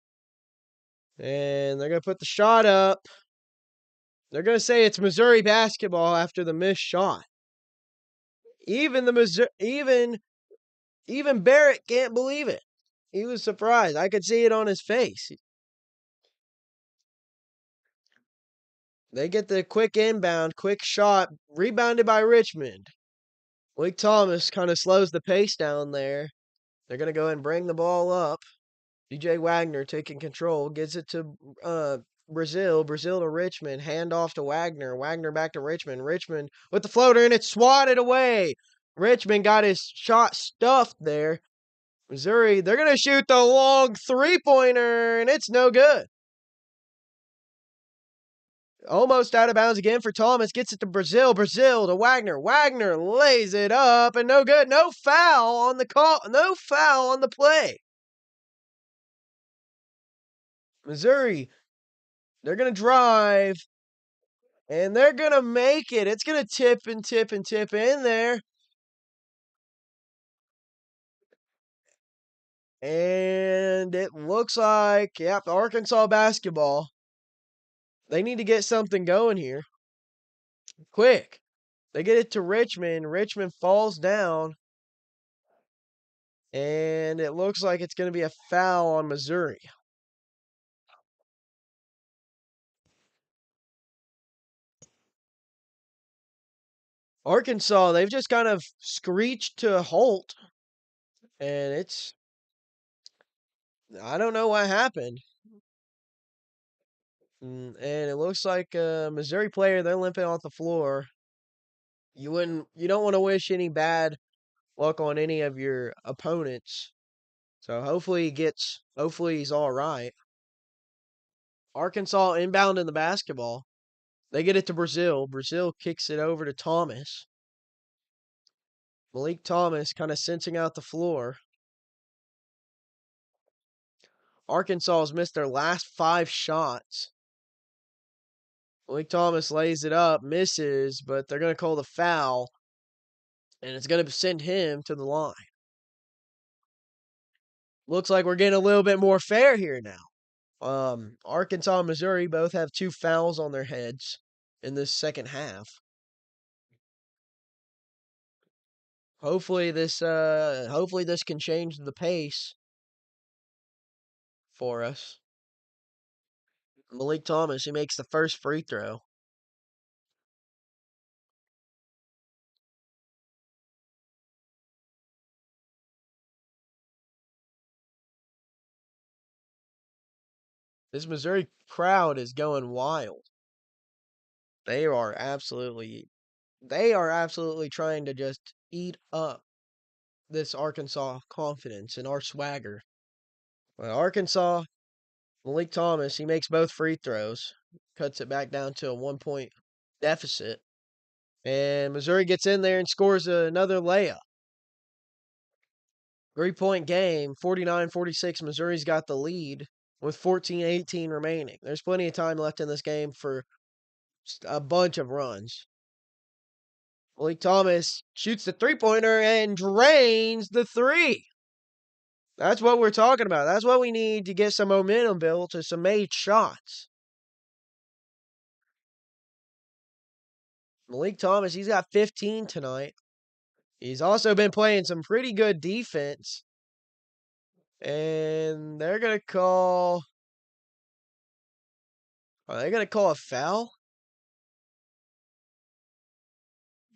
And they're going to put the shot up. They're going to say it's Missouri basketball after the missed shot. Even Barrett can't believe it. He was surprised. I could see it on his face. They get the quick inbound, quick shot, rebounded by Richmond. Malik Thomas kind of slows the pace down there. They're going to go ahead and bring the ball up. DJ Wagner taking control, gets it to Brazil. Brazil to Richmond. Hand off to Wagner. Wagner back to Richmond. Richmond with the floater, and it's swatted away. Richmond got his shot stuffed there. Missouri, they're going to shoot the long three-pointer, and it's no good. Almost out of bounds again for Thomas. Gets it to Brazil. Brazil to Wagner. Wagner lays it up, and no good. No foul on the call. No foul on the play. Missouri, they're going to drive, and they're going to make it. It's going to tip and tip and tip in there. And it looks like, yep, Arkansas basketball. They need to get something going here. Quick. They get it to Richmond. Richmond falls down. And it looks like it's going to be a foul on Missouri. Arkansas, they've just kind of screeched to a halt. And I don't know what happened. And it looks like a Missouri player, they're limping off the floor. You don't want to wish any bad luck on any of your opponents. So hopefully he's all right. Arkansas inbound in the basketball. They get it to Brazil. Brazil kicks it over to Thomas. Malik Thomas kind of sensing out the floor. Arkansas has missed their last 5 shots. Malik Thomas lays it up, misses, but they're going to call the foul, and it's going to send him to the line. Looks like we're getting a little bit more fair here now. Arkansas and Missouri both have 2 fouls on their heads in this second half. Hopefully this can change the pace for us. Malik Thomas, he makes the first free throw. This Missouri crowd is going wild. They are absolutely trying to just eat up this Arkansas confidence and our swagger. Well, Arkansas, Malik Thomas, he makes both free throws, cuts it back down to a 1-point deficit. And Missouri gets in there and scores another layup. 3-point game, 49-46. Missouri's got the lead with 14-18 remaining. There's plenty of time left in this game for a bunch of runs. Malik Thomas shoots the three-pointer and drains the three. That's what we're talking about. That's what we need to get some momentum built to some made shots. Malik Thomas, he's got 15 tonight. He's also been playing some pretty good defense. And they're going to call... Are they going to call a foul?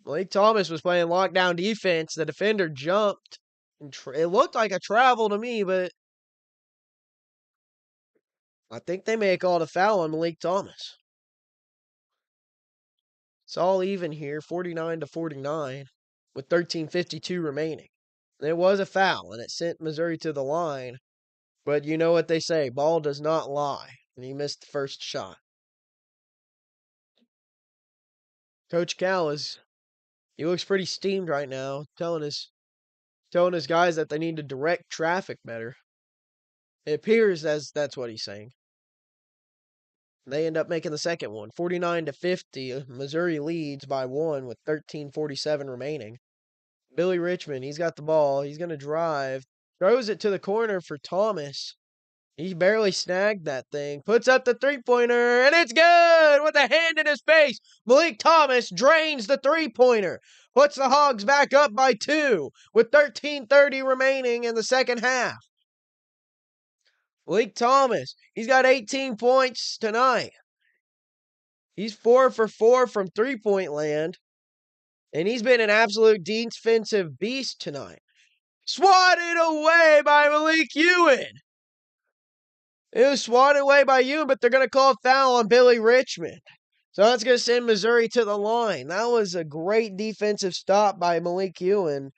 Malik Thomas was playing lockdown defense. The defender jumped. And it looked like a travel to me, but I think they may have called a foul on Malik Thomas. It's all even here, 49-49, with 13:52 remaining. And it was a foul, and it sent Missouri to the line. But you know what they say, ball does not lie. And he missed the first shot. Coach Cal he looks pretty steamed right now, telling his guys that they need to direct traffic better. It appears as that's what he's saying. They end up making the second one, 49-50. Missouri leads by 1 with 13:47 remaining. Billy Richmond, he's got the ball. He's going to drive. Throws it to the corner for Thomas. He barely snagged that thing. Puts up the three-pointer, and it's good with a hand in his face. Malik Thomas drains the three-pointer. Puts the Hogs back up by 2 with 13:30 remaining in the second half. Malik Thomas, he's got 18 points tonight. He's 4 for 4 from three-point land, and he's been an absolute defensive beast tonight. Swatted away by Malik Ewan. It was swatted away by Ewan, but they're going to call a foul on Billy Richmond. So that's going to send Missouri to the line. That was a great defensive stop by Malik Ewan,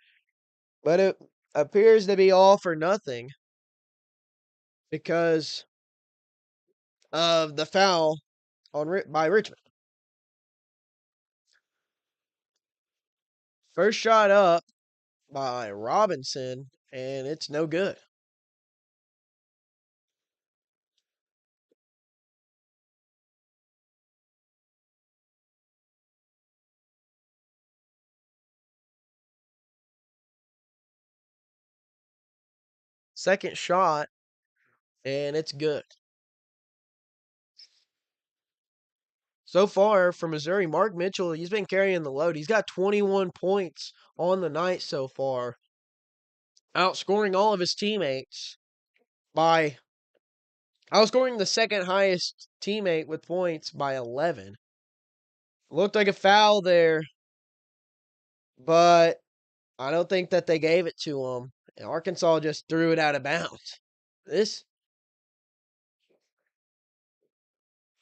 but it appears to be all for nothing because of the foul by Richmond. First shot up by Robinson, and it's no good. Second shot, and it's good. So far for Missouri, Mark Mitchell, he's been carrying the load. He's got 21 points on the night so far, outscoring all of his teammates by outscoring the second highest teammate with points by 11. Looked like a foul there, but I don't think that they gave it to him. And Arkansas just threw it out of bounds.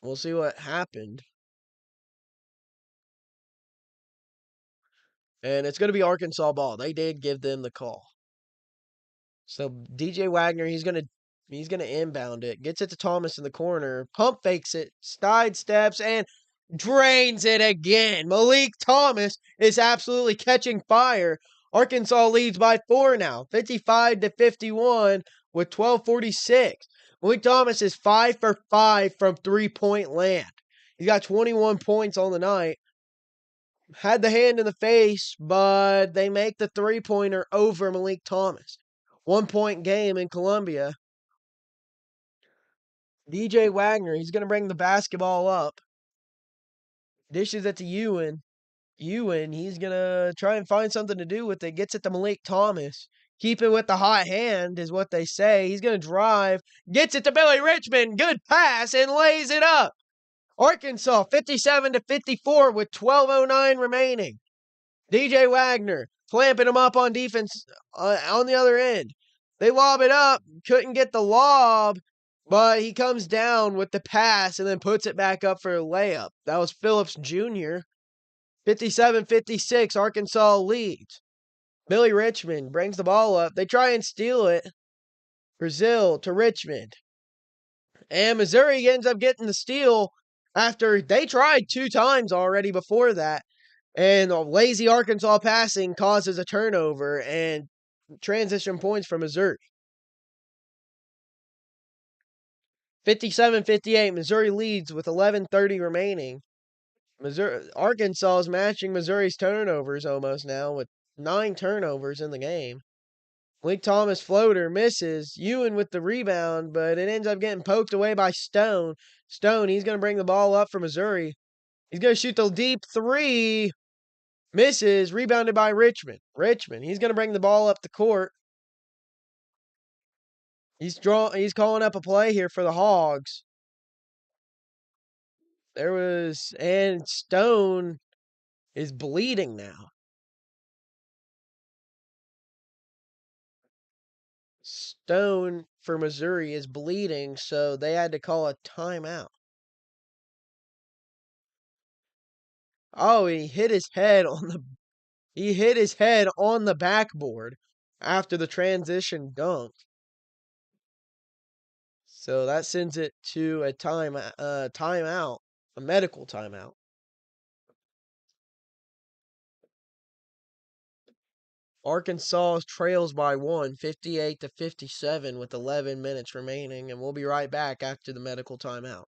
We'll see what happened. And it's going to be Arkansas ball. They did give them the call. So DJ Wagner, he's gonna inbound it. Gets it to Thomas in the corner. Pump fakes it. Side steps and drains it again. Malik Thomas is absolutely catching fire. Arkansas leads by 4 now, 55-51 with 12:46. Malik Thomas is 5 for 5 from three-point land. He's got 21 points on the night. Had the hand in the face, but they make the three-pointer over Malik Thomas. 1-point game in Columbia. DJ Wagner, he's going to bring the basketball up. Dishes it to Ewan. Ewan, he's going to try and find something to do with it. Gets it to Malik Thomas. Keep it with the hot hand is what they say. He's going to drive. Gets it to Billy Richmond. Good pass and lays it up. Arkansas 57-54 with 12:09 remaining. DJ Wagner clamping him up on defense on the other end. They lob it up. Couldn't get the lob, but he comes down with the pass and then puts it back up for a layup. That was Phillips Jr. 57-56, Arkansas leads. Billy Richmond brings the ball up. They try and steal it. Brazil to Richmond. And Missouri ends up getting the steal after they tried 2 times already before that. And lazy Arkansas passing causes a turnover and transition points for Missouri. 57-58, Missouri leads with 11:30 remaining. Arkansas is matching Missouri's turnovers almost now with 9 turnovers in the game. Malik Thomas floater misses. Ewan with the rebound, but it ends up getting poked away by Stone. Stone, he's going to bring the ball up for Missouri. He's going to shoot the deep 3. Misses. Rebounded by Richmond. Richmond, he's going to bring the ball up the court. He's calling up a play here for the Hogs. And Stone is bleeding now. Stone for Missouri is bleeding, so they had to call a timeout. Oh, he hit his head on the backboard after the transition dunk. So that sends it to a timeout, a medical timeout. Arkansas trails by 1, 58-57 with 11 minutes remaining, and we'll be right back after the medical timeout.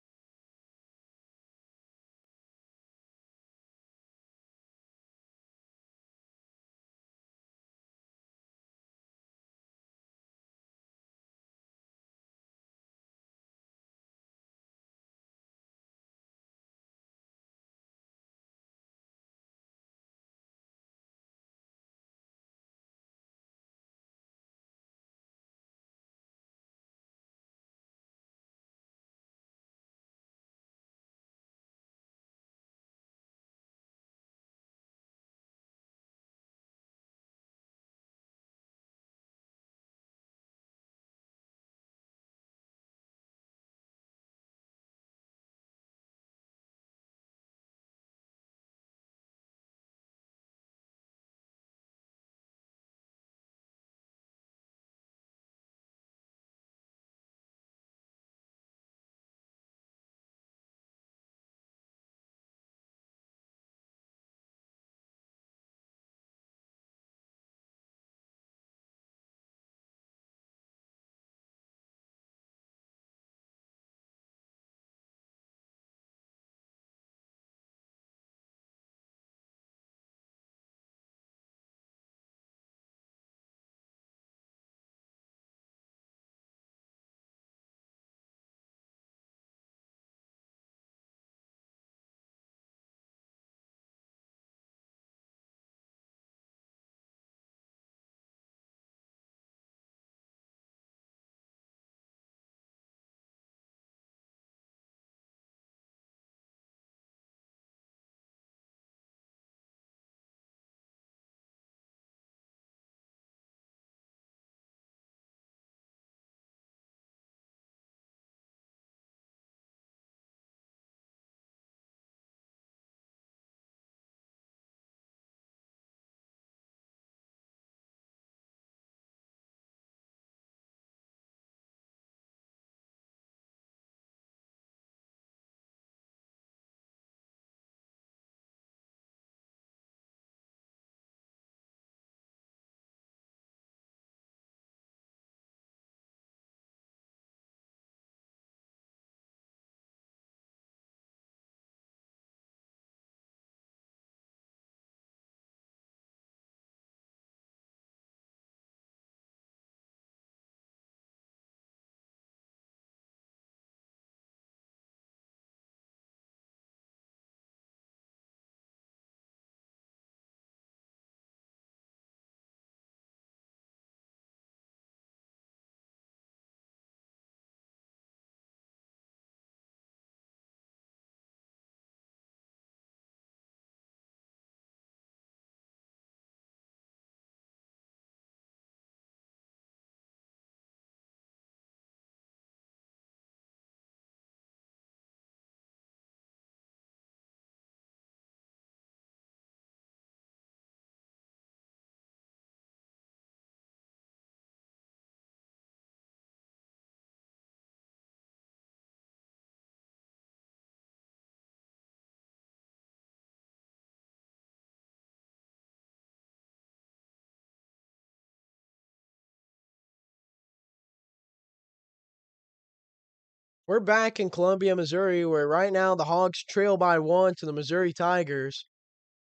We're back in Columbia, Missouri, where right now the Hogs trail by 1 to the Missouri Tigers.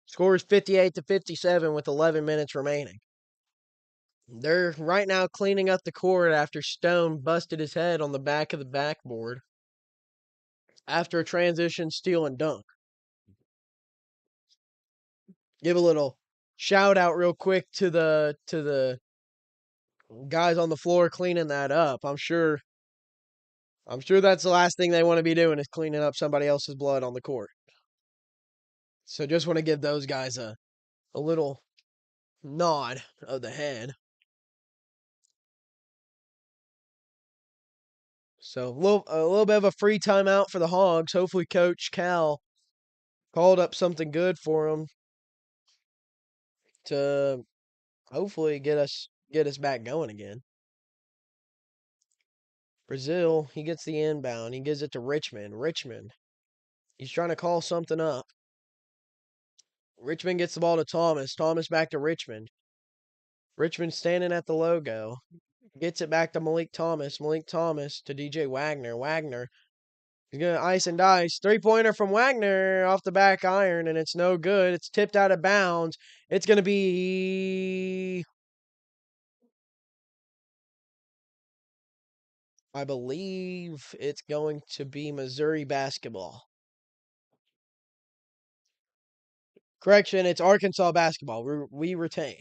Score is 58-57 with 11 minutes remaining. They're right now cleaning up the court after Stone busted his head on the back of the backboard after a transition steal and dunk. Give a little shout out real quick to the guys on the floor cleaning that up. I'm sure that's the last thing they want to be doing is cleaning up somebody else's blood on the court. So just want to give those guys a little nod of the head. So a little bit of a free timeout for the Hogs. Hopefully Coach Cal called up something good for them to hopefully get us back going again. Brazil, he gets the inbound. He gives it to Richmond. Richmond, he's trying to call something up. Richmond gets the ball to Thomas. Thomas back to Richmond. Richmond standing at the logo. Gets it back to Malik Thomas. Malik Thomas to DJ Wagner. Wagner, he's going to ice and dice. Three-pointer from Wagner off the back iron, and it's no good. It's tipped out of bounds. It's going to be, I believe it's going to be Missouri basketball. Correction, it's Arkansas basketball. We retain.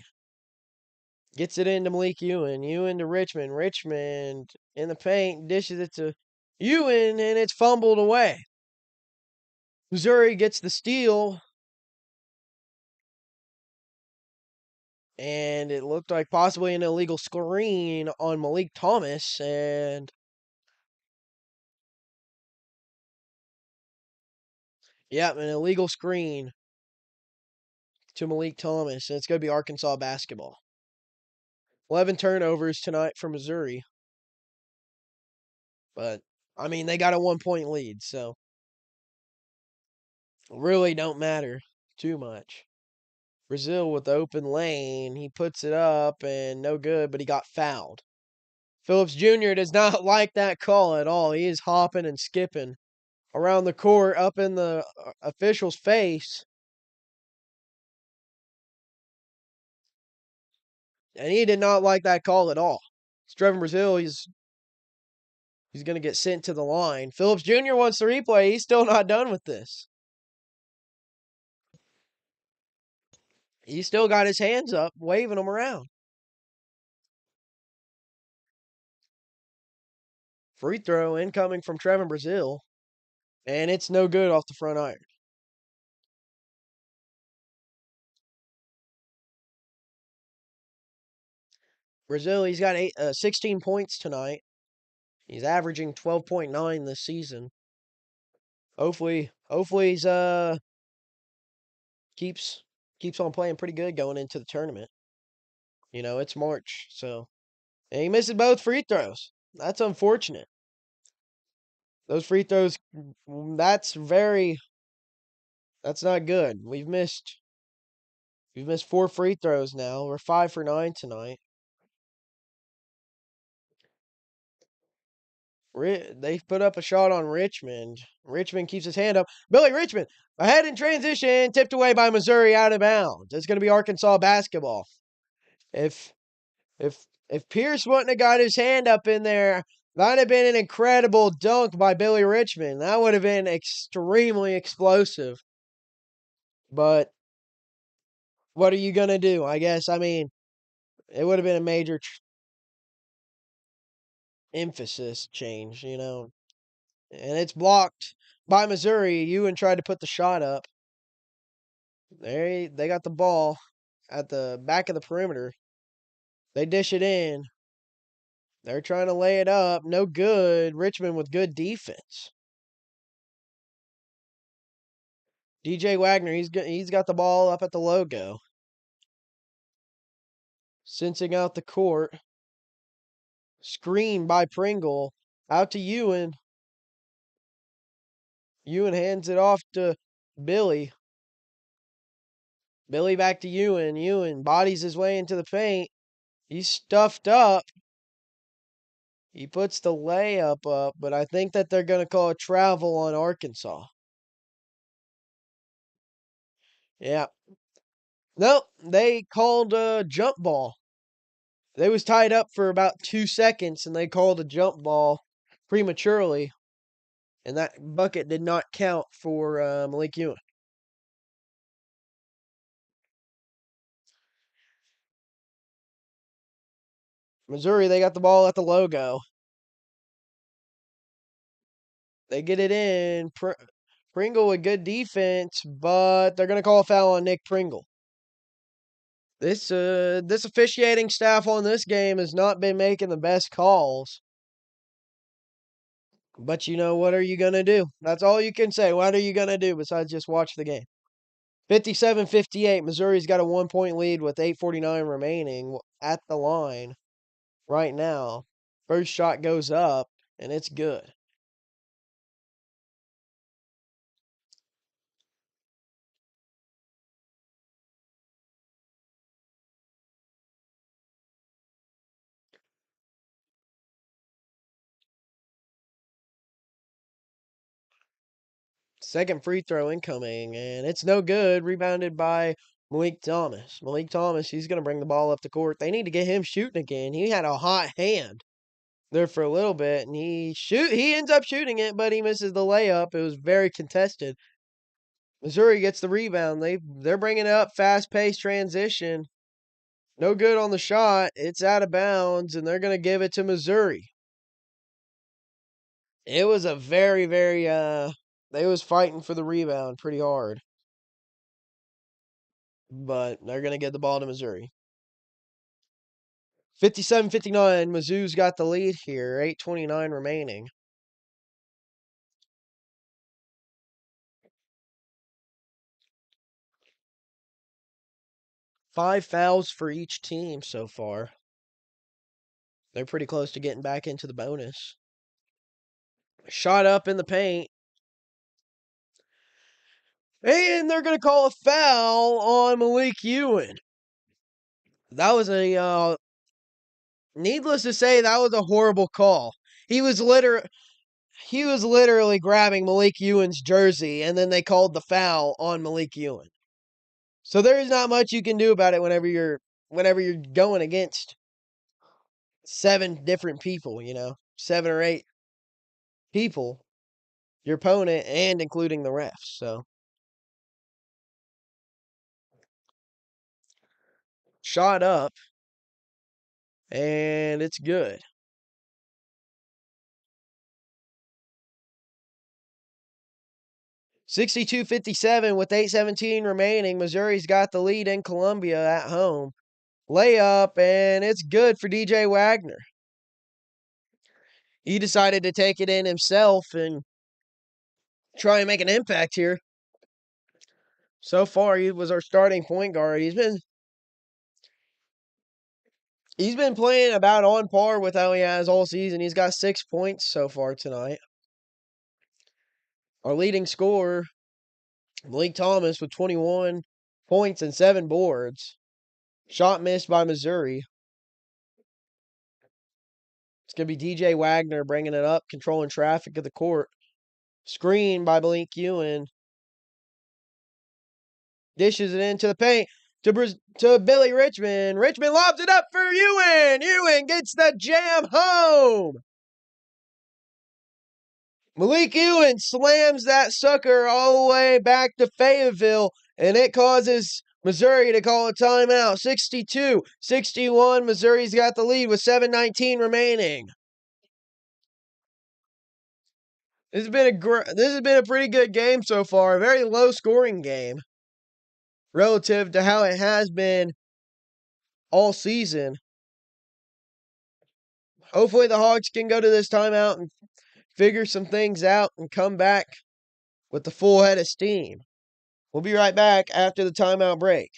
Gets it into Malik Ewan. Ewan to Richmond. Richmond in the paint. Dishes it to Ewan, and it's fumbled away. Missouri gets the steal. And it looked like possibly an illegal screen on Malik Thomas. And yeah, an illegal screen to Malik Thomas. And it's going to be Arkansas basketball. 11 turnovers tonight for Missouri. But, I mean, they got a 1-point lead, so really don't matter too much. Brazil with the open lane. He puts it up and no good, but he got fouled. Phillips Jr. does not like that call at all. He is hopping and skipping around the court up in the official's face. And he did not like that call at all. Trevin Brazil, he's going to get sent to the line. Phillips Jr. wants the replay. He's still not done with this. He's still got his hands up, waving them around. Free throw incoming from Trevin Brazil. And it's no good off the front iron. Brazil, he's got 16 points tonight. He's averaging 12.9 this season. Hopefully he's keeps on playing pretty good going into the tournament. You know, it's March, so and he misses both free throws. That's unfortunate. Those free throws, that's not good. We've missed 4 free throws now. We're 5 for 9 tonight. They put up a shot on Richmond. Richmond keeps his hand up. Billy Richmond ahead in transition, tipped away by Missouri out of bounds. It's going to be Arkansas basketball. If Pierce wouldn't have got his hand up in there, that'd have been an incredible dunk by Billy Richmond. That would have been extremely explosive. But what are you going to do? I guess, I mean, it would have been a major emphasis change, you know. And it's blocked by Missouri. Ewan tried to put the shot up. They got the ball at the back of the perimeter. They dish it in. They're trying to lay it up. No good. Richmond with good defense. DJ Wagner, he's got the ball up at the logo. Sensing out the court. Screen by Pringle. Out to Ewan. Ewan hands it off to Billy. Billy back to Ewan. Ewan bodies his way into the paint. He's stuffed up. He puts the layup up, but I think that they're going to call a travel on Arkansas. Yeah. No, they called a jump ball. They was tied up for about 2 seconds, and they called a jump ball prematurely, and that bucket did not count for Malik Ewing. Missouri, they got the ball at the logo. They get it in. Pringle with good defense, but they're going to call a foul on Nick Pringle. This officiating staff on this game has not been making the best calls. But you know, what are you going to do? That's all you can say. What are you going to do besides just watch the game? 57-58. Missouri's got a 1-point lead with 8:49 remaining at the line right now. First shot goes up, and it's good. Second free throw incoming, and it's no good. Rebounded by Malik Thomas. Malik Thomas, he's going to bring the ball up the court. They need to get him shooting again. He had a hot hand there for a little bit, and he ends up shooting it, but he misses the layup. It was very contested. Missouri gets the rebound. They're bringing it up, fast-paced transition. No good on the shot. It's out of bounds, and they're going to give it to Missouri. It was a very, very they was fighting for the rebound pretty hard. But they're going to get the ball to Missouri. 57-59, Mizzou's got the lead here. 8:29 remaining. Five fouls for each team so far. They're pretty close to getting back into the bonus. Shot up in the paint. And they're going to call a foul on Malik Ewing. That was needless to say, that was a horrible call. He was literally grabbing Malik Ewing's jersey, and then they called the foul on Malik Ewing. So there's not much you can do about it whenever you're going against 7 different people, 7 or 8 people, your opponent, and including the refs. So shot up, and it's good. 62-57 with 8:17 remaining. Missouri's got the lead in Columbia at home. Layup, and it's good for DJ Wagner. He decided to take it in himself and try and make an impact here. So far, he was our starting point guard. He's been playing about on par with how he has all season. He's got 6 points so far tonight. Our leading scorer, Malik Thomas, with 21 points and 7 boards. Shot missed by Missouri. It's going to be DJ Wagner bringing it up, controlling traffic of the court. Screen by Malik Ewing. Dishes it into the paint to Billy Richmond. Richmond lobs it up for Ewing. Ewing gets the jam home. Malik Ewing slams that sucker all the way back to Fayetteville, and it causes Missouri to call a timeout. 62-61. Missouri's got the lead with 7:19 remaining. This has been a pretty good game so far. A very low scoring game relative to how it has been all season. Hopefully the Hogs can go to this timeout and figure some things out and come back with the full head of steam. We'll be right back after the timeout break.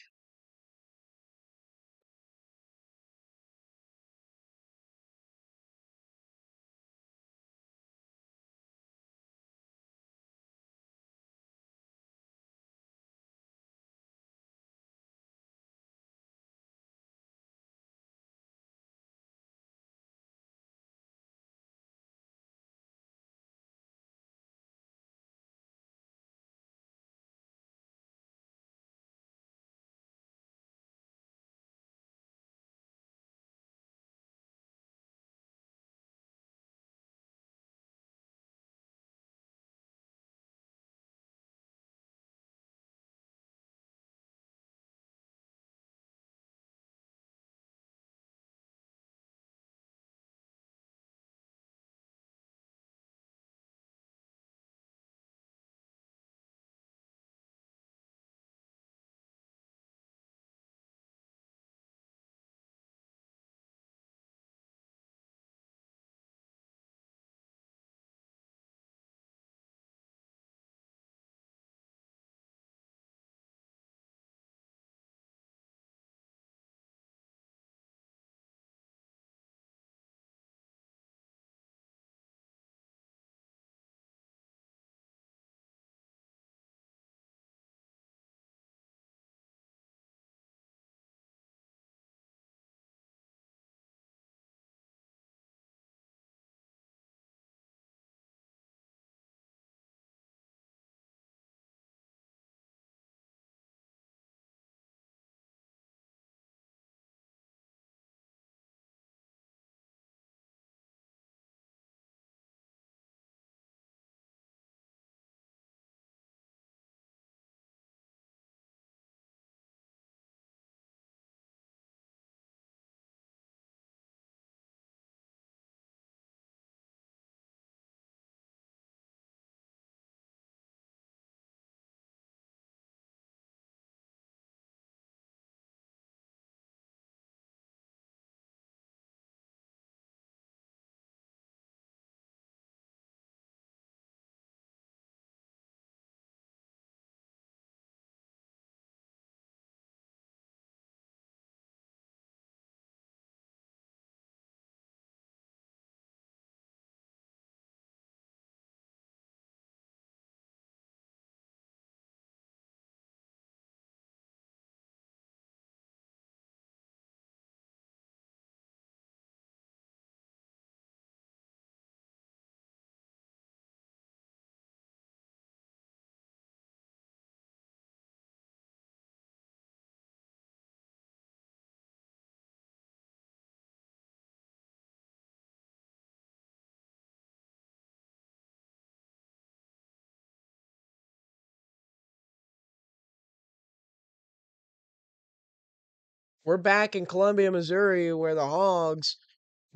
We're back in Columbia, Missouri, where the Hogs,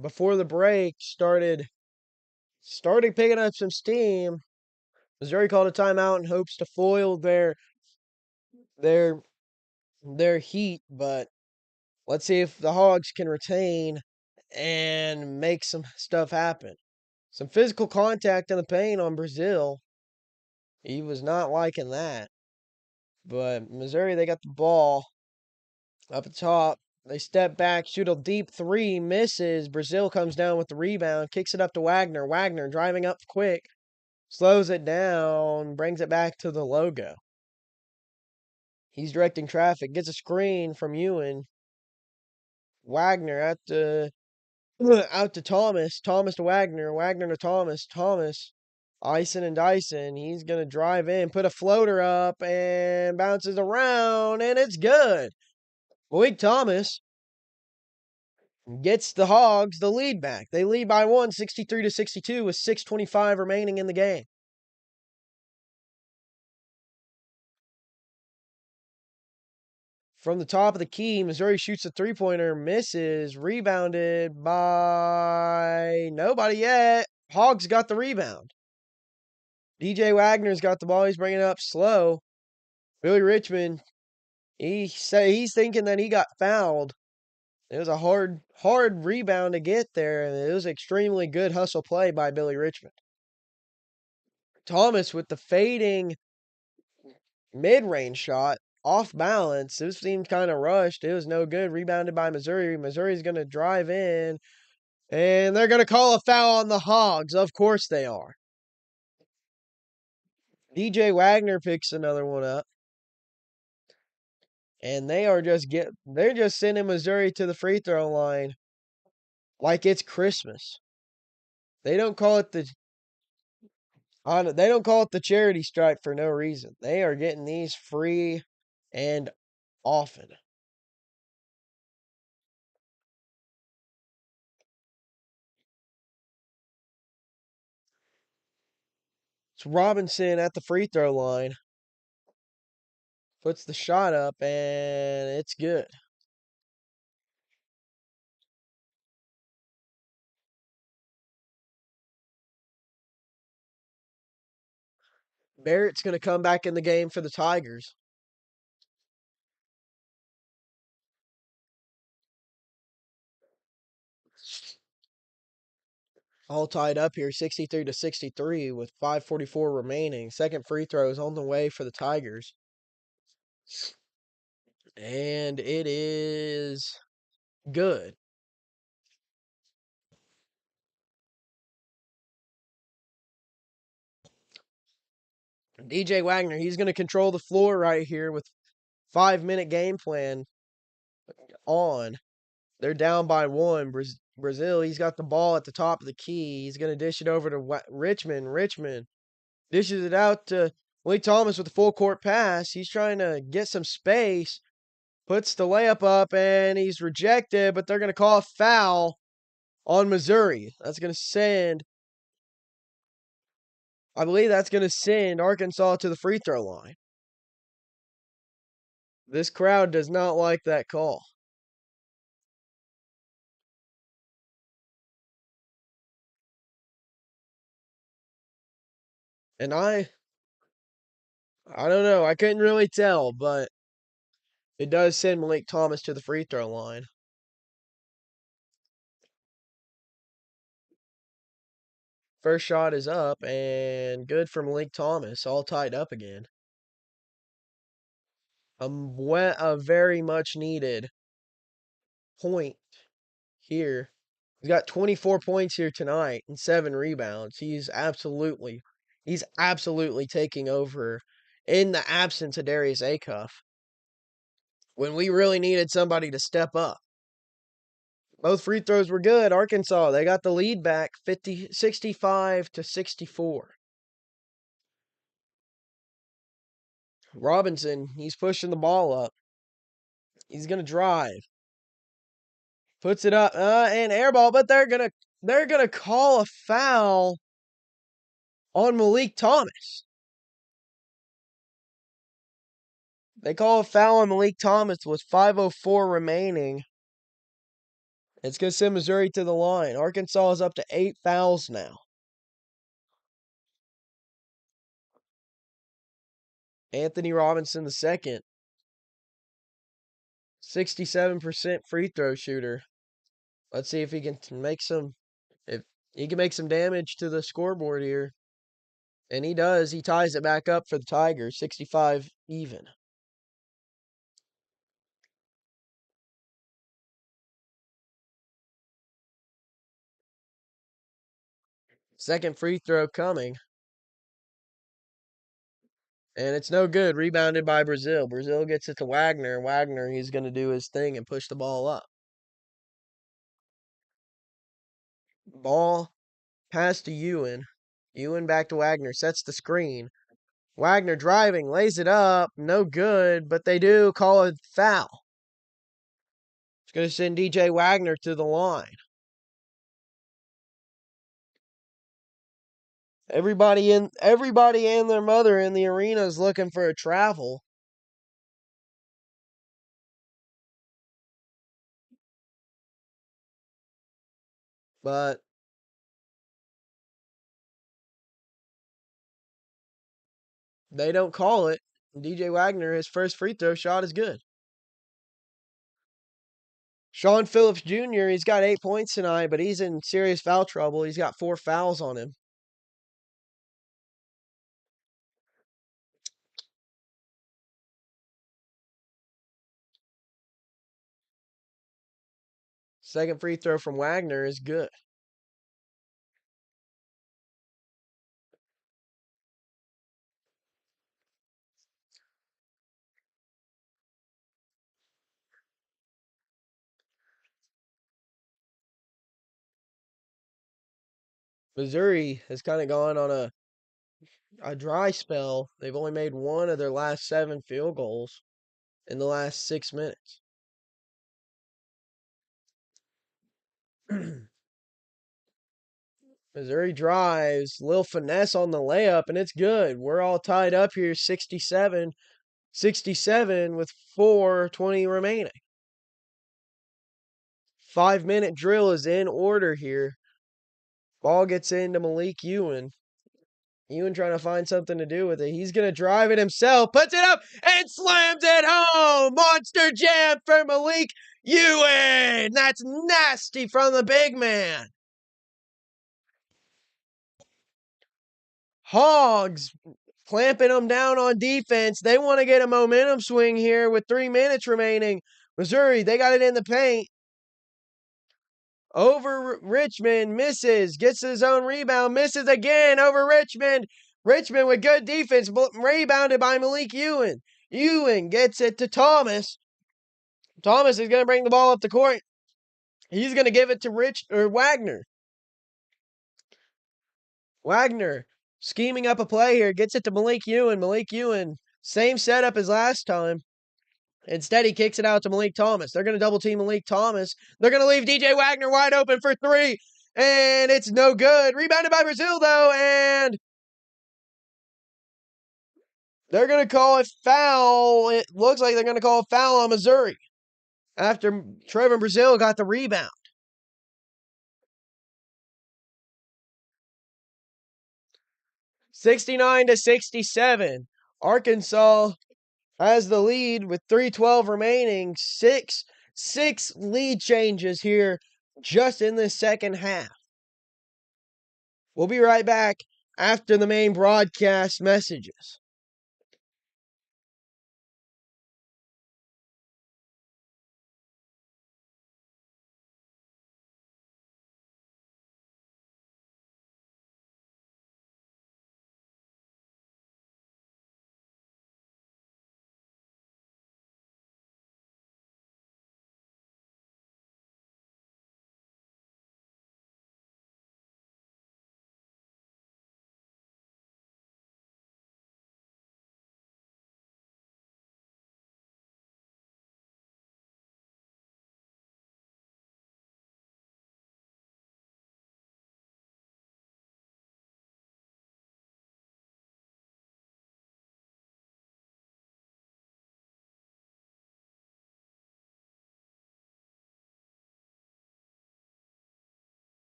before the break, started picking up some steam. Missouri called a timeout in hopes to foil their their heat, but let's see if the Hogs can retain and make some stuff happen. Some physical contact in the paint on Brazil. He was not liking that. But Missouri, they got the ball up at top. They step back, shoot a deep three, misses. Brazil comes down with the rebound, kicks it up to Wagner. Wagner driving up quick, slows it down, brings it back to the logo. He's directing traffic, gets a screen from Ewan. Wagner out to Thomas. Thomas to Wagner. Wagner to Thomas. Thomas. Ison and Dyson. He's going to drive in, put a floater up, and bounces around, and it's good. Malik Thomas gets the Hogs the lead back. They lead by one, 63-62, with 6:25 remaining in the game. From the top of the key, Missouri shoots a three-pointer, misses, rebounded by nobody yet. Hogs got the rebound. DJ Wagner's got the ball. He's bringing it up slow. Billy Richmond, he's thinking that he got fouled. It was a hard rebound to get there, and it was extremely good hustle play by Billy Richmond. Thomas with the fading mid-range shot, off balance. This seemed kind of rushed. It was no good. Rebounded by Missouri. Missouri's going to drive in, and they're going to call a foul on the Hogs. Of course they are. DJ Wagner picks another one up. And they're just sending Missouri to the free throw line like it's Christmas. They don't call it the charity stripe for no reason. They are getting these free and often. It's Robinson at the free throw line. Puts the shot up, and it's good. Barrett's going to come back in the game for the Tigers. All tied up here, 63-63 with 5:44 remaining. Second free throw is on the way for the Tigers. And it is good. DJ Wagner, he's going to control the floor right here with 5-minute game plan on. They're down by one. Brazil, he's got the ball at the top of the key. He's going to dish it over to Richmond. Richmond dishes it out to Malik Thomas with a full court pass. He's trying to get some space. Puts the layup up, and he's rejected, but they're going to call a foul on Missouri. That's going to send, I believe that's going to send Arkansas to the free throw line. This crowd does not like that call. And I don't know. I couldn't really tell, but it does send Malik Thomas to the free throw line. First shot is up, and good for Malik Thomas. All tied up again. A very much needed point here. He's got 24 points here tonight and 7 rebounds. He's absolutely taking over in the absence of Darius Acuff when we really needed somebody to step up. Both free throws were good. Arkansas, they got the lead back 65-64. Robinson, he's pushing the ball up. He's going to drive. Puts it up and air ball, but they're going to call a foul on Malik Thomas. They call a foul on Malik Thomas with 5:04 remaining. It's going to send Missouri to the line. Arkansas is up to 8 fouls now. Anthony Robinson II, 67% free throw shooter. Let's see if he can make some damage to the scoreboard here. And he does. He ties it back up for the Tigers, 65 even. Second free throw coming. And it's no good. Rebounded by Brazil. Brazil gets it to Wagner. Wagner, he's going to do his thing and push the ball up. Ball pass to Ewan. Ewan back to Wagner. Sets the screen. Wagner driving. Lays it up. No good. But they do call a foul. It's going to send DJ Wagner to the line. Everybody and their mother in the arena is looking for a travel. But they don't call it. DJ Wagner, his first free throw shot is good. Sean Phillips Jr., he's got 8 points tonight, but he's in serious foul trouble. He's got 4 fouls on him. Second free throw from Wagner is good. Missouri has kind of gone on a dry spell. They've only made 1 of their last 7 field goals in the last 6 minutes. Missouri drives, little finesse on the layup, and it's good. We're all tied up here, 67 with 4:20 remaining. 5-minute drill is in order here. Ball gets into Malik Ewan. Ewan trying to find something to do with it. He's going to drive it himself, puts it up, and slams it home. Monster jam for Malik Ewan. That's nasty from the big man. Hogs clamping them down on defense. They want to get a momentum swing here with 3 minutes remaining. Missouri, they got it in the paint. Over Richmond, misses, gets his own rebound, misses again over Richmond. Richmond with good defense, rebounded by Malik Ewan. Ewan gets it to Thomas. Thomas is going to bring the ball up the court. He's going to give it to Wagner. Wagner scheming up a play here, gets it to Malik Ewan. Malik Ewan, same setup as last time. Instead, he kicks it out to Malik Thomas. They're going to double team Malik Thomas. They're going to leave DJ Wagner wide open for 3. And it's no good. Rebounded by Brazil, though. And they're going to call a foul. It looks like they're going to call a foul on Missouri after Trevor Brazil got the rebound. 69-67. Arkansas has the lead with 3:12 remaining. Six lead changes here just in the second half. We'll be right back after the main broadcast messages.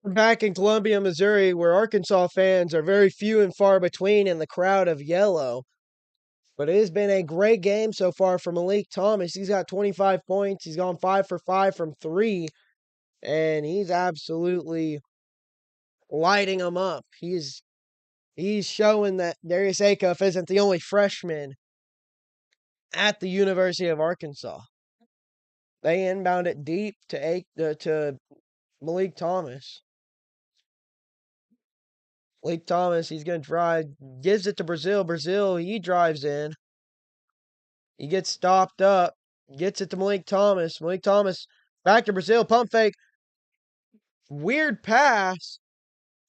Back in Columbia, Missouri, where Arkansas fans are very few and far between in the crowd of yellow. But it has been a great game so far for Malik Thomas. He's got 25 points. He's gone 5 for 5 from 3, and he's absolutely lighting them up. He's showing that Darius Acuff isn't the only freshman at the University of Arkansas. They inbound it deep to Malik Thomas. Malik Thomas, he's going to drive, gives it to Brazile. Brazile, he drives in. He gets stopped up, gets it to Malik Thomas. Malik Thomas back to Brazile, pump fake. Weird pass.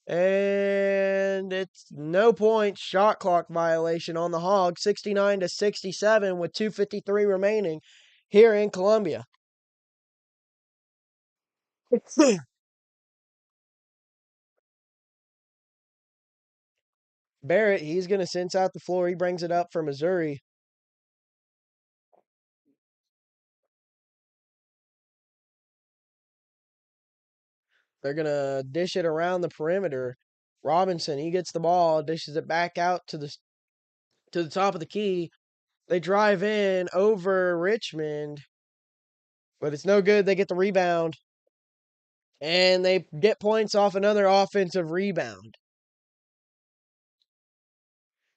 And it's no point. Shot clock violation on the Hogs. 69-67 with 2:53 remaining here in Columbia. Barrett, he's going to sense out the floor. He brings it up for Missouri. They're going to dish it around the perimeter. Robinson, he gets the ball, dishes it back out to the top of the key. They drive in over Richmond, but it's no good. They get the rebound, and they get points off another offensive rebound.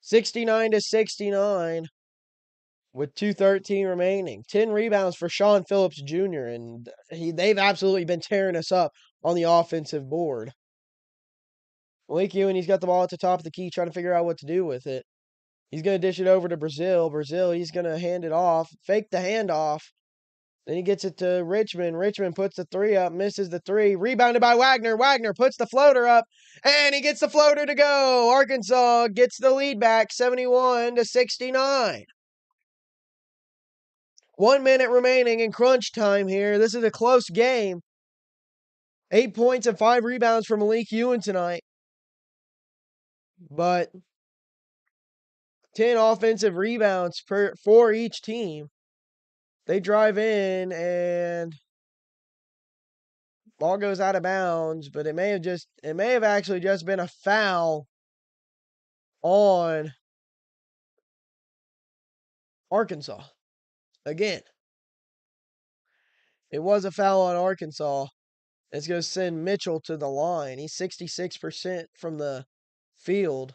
69-69 with 2:13 remaining. 10 rebounds for Sean Phillips Jr., and they've absolutely been tearing us up on the offensive board. Malik Ewing, he's got the ball at the top of the key, trying to figure out what to do with it. He's going to dish it over to Brazile. Brazile, he's going to hand it off, fake the handoff. Then he gets it to Richmond. Richmond puts the 3 up, misses the 3. Rebounded by Wagner. Wagner puts the floater up, and he gets the floater to go. Arkansas gets the lead back, 71-69. 1 minute remaining in crunch time here. This is a close game. 8 points and 5 rebounds for Malik Ewing tonight. But 10 offensive rebounds for each team. They drive in and ball goes out of bounds, but it may have actually just been a foul on Arkansas. Again, it was a foul on Arkansas. It's going to send Mitchell to the line. He's 66% from the field,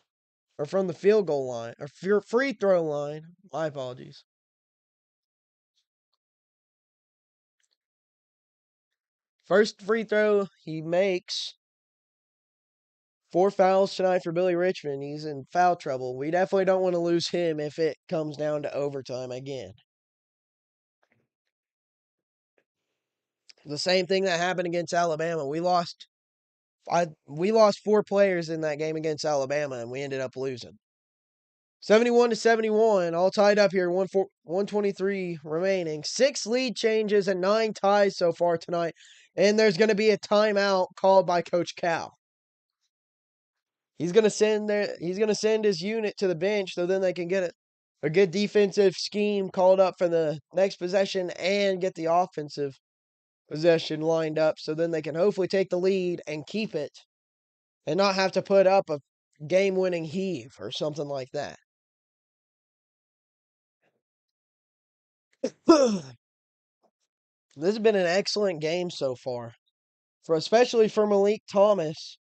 or from the field goal line, or free throw line. My apologies. First free throw he makes. 4 fouls tonight for Billy Richmond. He's in foul trouble. We definitely don't want to lose him if it comes down to overtime again. The same thing that happened against Alabama. We lost 4 players in that game against Alabama, and we ended up losing. 71-71, all tied up here. 123 remaining. 6 lead changes and 9 ties so far tonight. And there's going to be a timeout called by Coach Cal. He's going to send his unit to the bench so then they can get a good defensive scheme called up for the next possession and get the offensive possession lined up so then they can hopefully take the lead and keep it and not have to put up a game-winning heave or something like that. This has been an excellent game so far, especially for Malik Thomas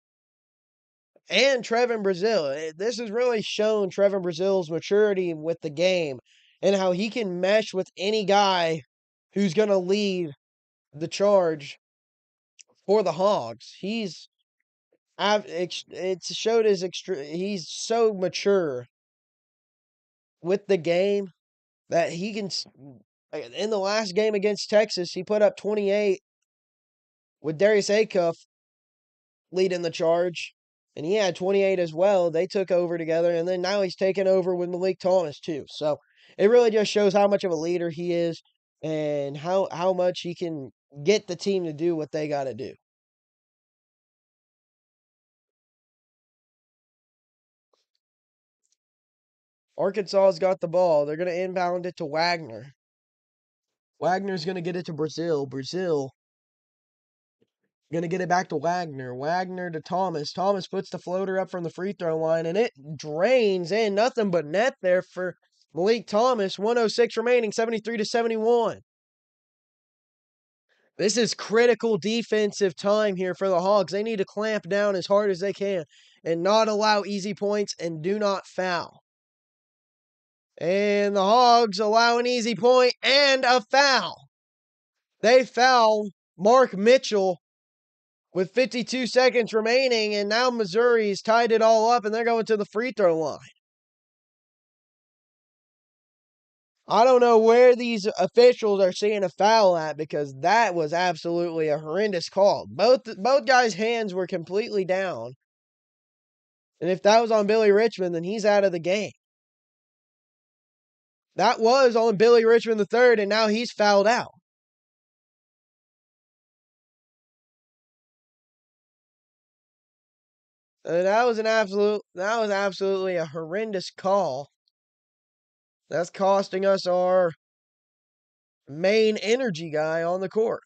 and Trevin Brazile. This has really shown Trevin Brazile's maturity with the game and how he can mesh with any guy who's going to lead the charge for the Hogs. It's showed he's so mature with the game that he can. In the last game against Texas, he put up 28 with Darius Acuff leading the charge, and he had 28 as well. They took over together, and then now he's taking over with Malik Thomas too. So it really just shows how much of a leader he is and how much he can get the team to do what they got to do. Arkansas's got the ball. They're going to inbound it to Wagner. Wagner's going to get it to Brazile. Brazile Gonna get it back to Wagner. Wagner to Thomas. Thomas puts the floater up from the free throw line, and it drains in. Nothing but net there for Malik Thomas. 106 remaining, 73-71. This is critical defensive time here for the Hogs. They need to clamp down as hard as they can and not allow easy points and do not foul. And the Hogs allow an easy point and a foul. They foul Mark Mitchell with 52 seconds remaining, and now Missouri's tied it all up, and they're going to the free throw line. I don't know where these officials are seeing a foul at, because that was absolutely a horrendous call. Both guys' hands were completely down. And if that was on Billy Richmond, then he's out of the game. That was on Billy Richmond III, and now he's fouled out. And that was absolutely a horrendous call. That's costing us our main energy guy on the court.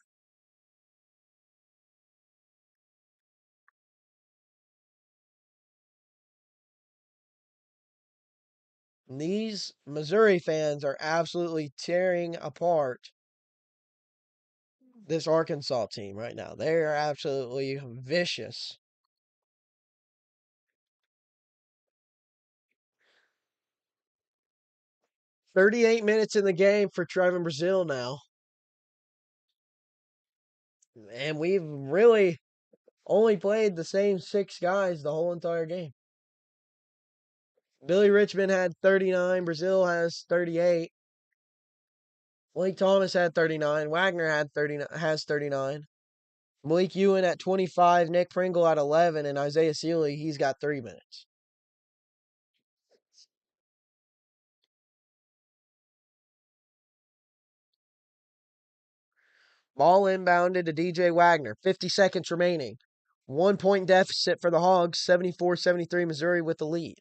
These Missouri fans are absolutely tearing apart this Arkansas team right now. They are absolutely vicious. 38 minutes in the game for Trevin Brazile now. And we've really only played the same 6 guys the whole entire game. Billy Richmond had 39. Brazile has 38. Malik Thomas had 39. Wagner has 39. Malik Ewan at 25. Nick Pringle at 11. And Isaiah Sealy, he's got 3 minutes. Ball inbounded to DJ Wagner. 50 seconds remaining. 1 point deficit for the Hogs. 74-73 Missouri with the lead.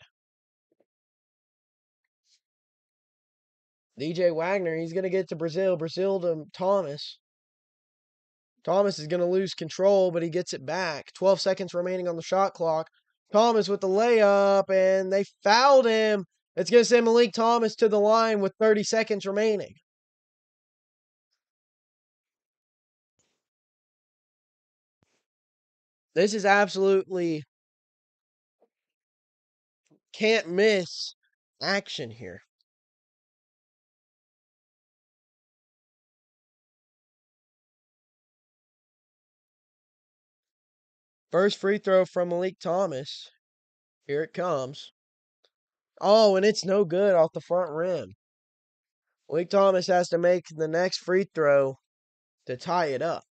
DJ Wagner, he's going to get to Brazile. Brazile to Thomas. Thomas is going to lose control, but he gets it back. 12 seconds remaining on the shot clock. Thomas with the layup, and they fouled him. It's going to send Malik Thomas to the line with 30 seconds remaining. This is absolutely can't miss action here. First free throw from Malik Thomas. Here it comes. Oh, and it's no good off the front rim. Malik Thomas has to make the next free throw to tie it up.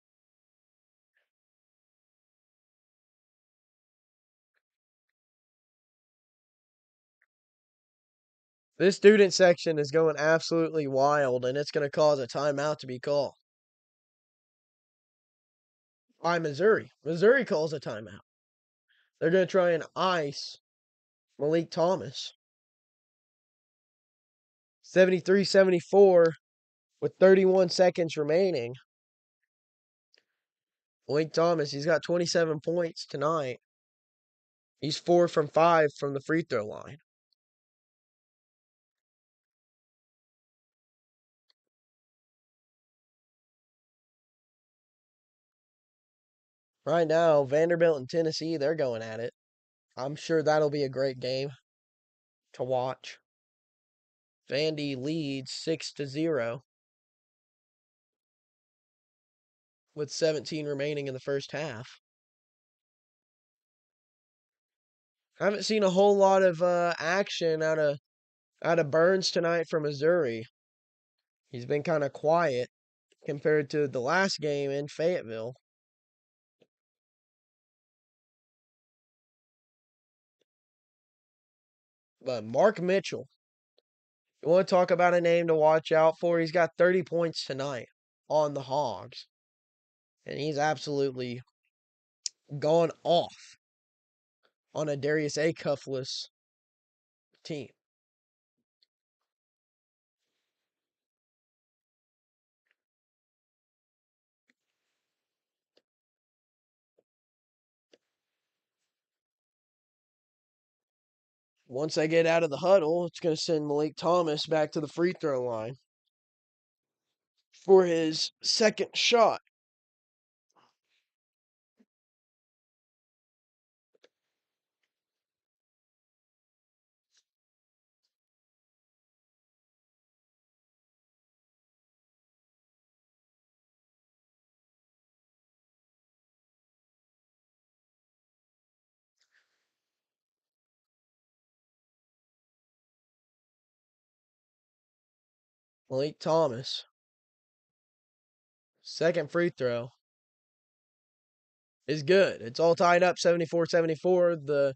This student section is going absolutely wild, and it's going to cause a timeout to be called by Missouri. Missouri calls a timeout. They're going to try and ice Malik Thomas. 73-74 with 31 seconds remaining. Malik Thomas, he's got 27 points tonight. He's 4 from 5 from the free throw line. Right now, Vanderbilt and Tennessee, they're going at it. I'm sure that'll be a great game to watch. Vandy leads 6-0 with 17 remaining in the first half. I haven't seen a whole lot of action out of Burns tonight for Missouri. He's been kind of quiet compared to the last game in Fayetteville. But Mark Mitchell, you want to talk about a name to watch out for? He's got 30 points tonight on the Hogs. And he's absolutely gone off on a Darius Acuff-less team. Once I get out of the huddle, it's going to send Malik Thomas back to the free throw line for his second shot. Malik Thomas, second free throw is good. It's all tied up 74-74.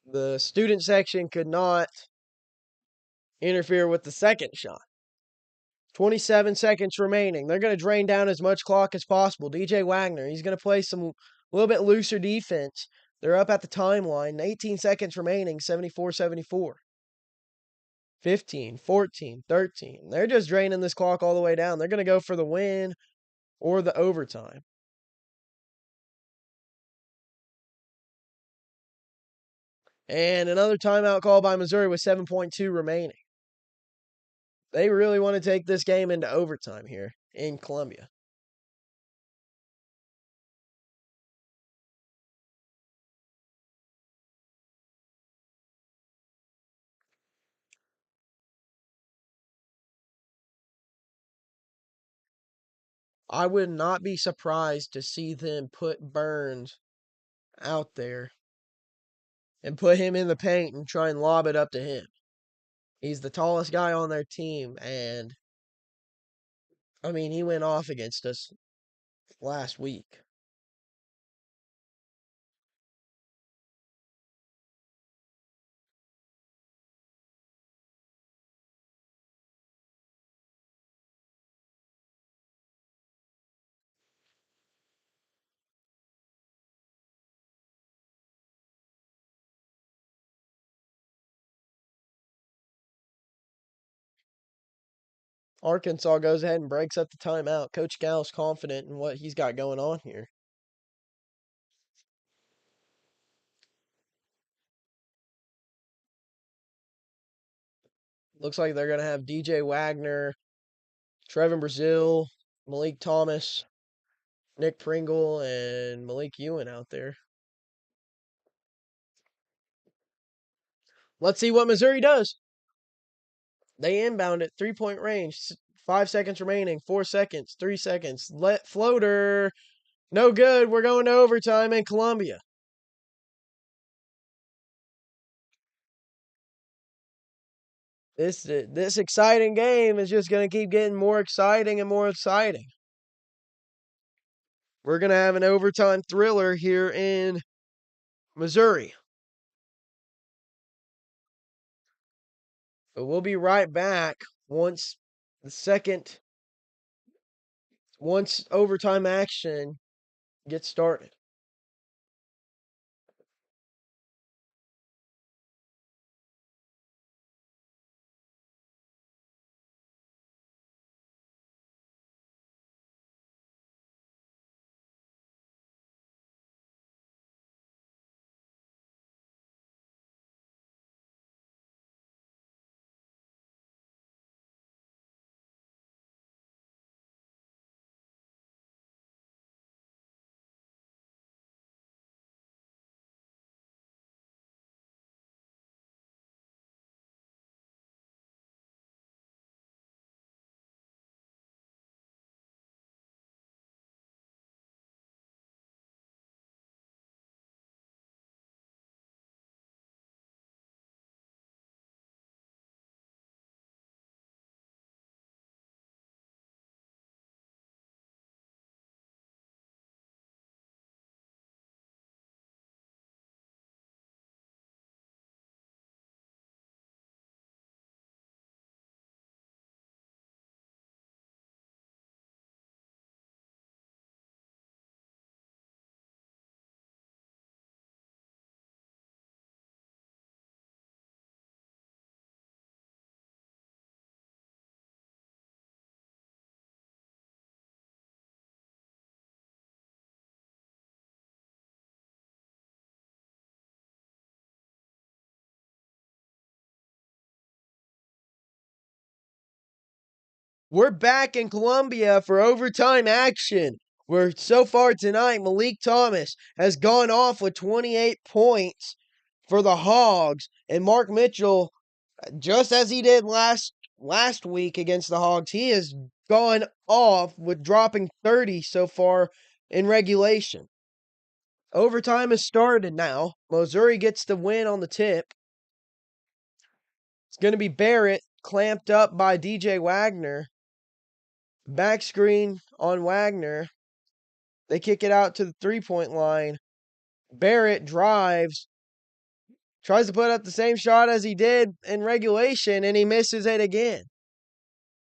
The student section could not interfere with the second shot. 27 seconds remaining. They're going to drain down as much clock as possible. DJ Wagner, he's going to play some a little bit looser defense. They're up at the timeline. 18 seconds remaining, 74-74. 15, 14, 13. They're just draining this clock all the way down. They're going to go for the win or the overtime. And another timeout call by Missouri with 7.2 remaining. They really want to take this game into overtime here in Columbia. I would not be surprised to see them put Burns out there and put him in the paint and try and lob it up to him. He's the tallest guy on their team, and I mean, he went off against us last week. Arkansas goes ahead and breaks up the timeout. Coach Gal's confident in what he's got going on here. Looks like they're going to have DJ Wagner, Trevin Brazile, Malik Thomas, Nick Pringle, and Malik Ewan out there. Let's see what Missouri does. They inbound it, 3-point range, 5 seconds remaining, 4 seconds, 3 seconds. Let floater. No good. We're going to overtime in Columbia. This exciting game is just going to keep getting more exciting and more exciting. We're going to have an overtime thriller here in Missouri. But we'll be right back once overtime action gets started. We're back in Columbia for overtime action, where so far tonight, Malik Thomas has gone off with 28 points for the Hogs, and Mark Mitchell, just as he did last week against the Hogs, he has gone off with dropping 30 so far in regulation. Overtime has started now. Missouri gets the win on the tip. It's going to be Barrett clamped up by DJ Wagner. Back screen on Wagner. They kick it out to the three-point line. Barrett drives, tries to put up the same shot as he did in regulation, and he misses it again.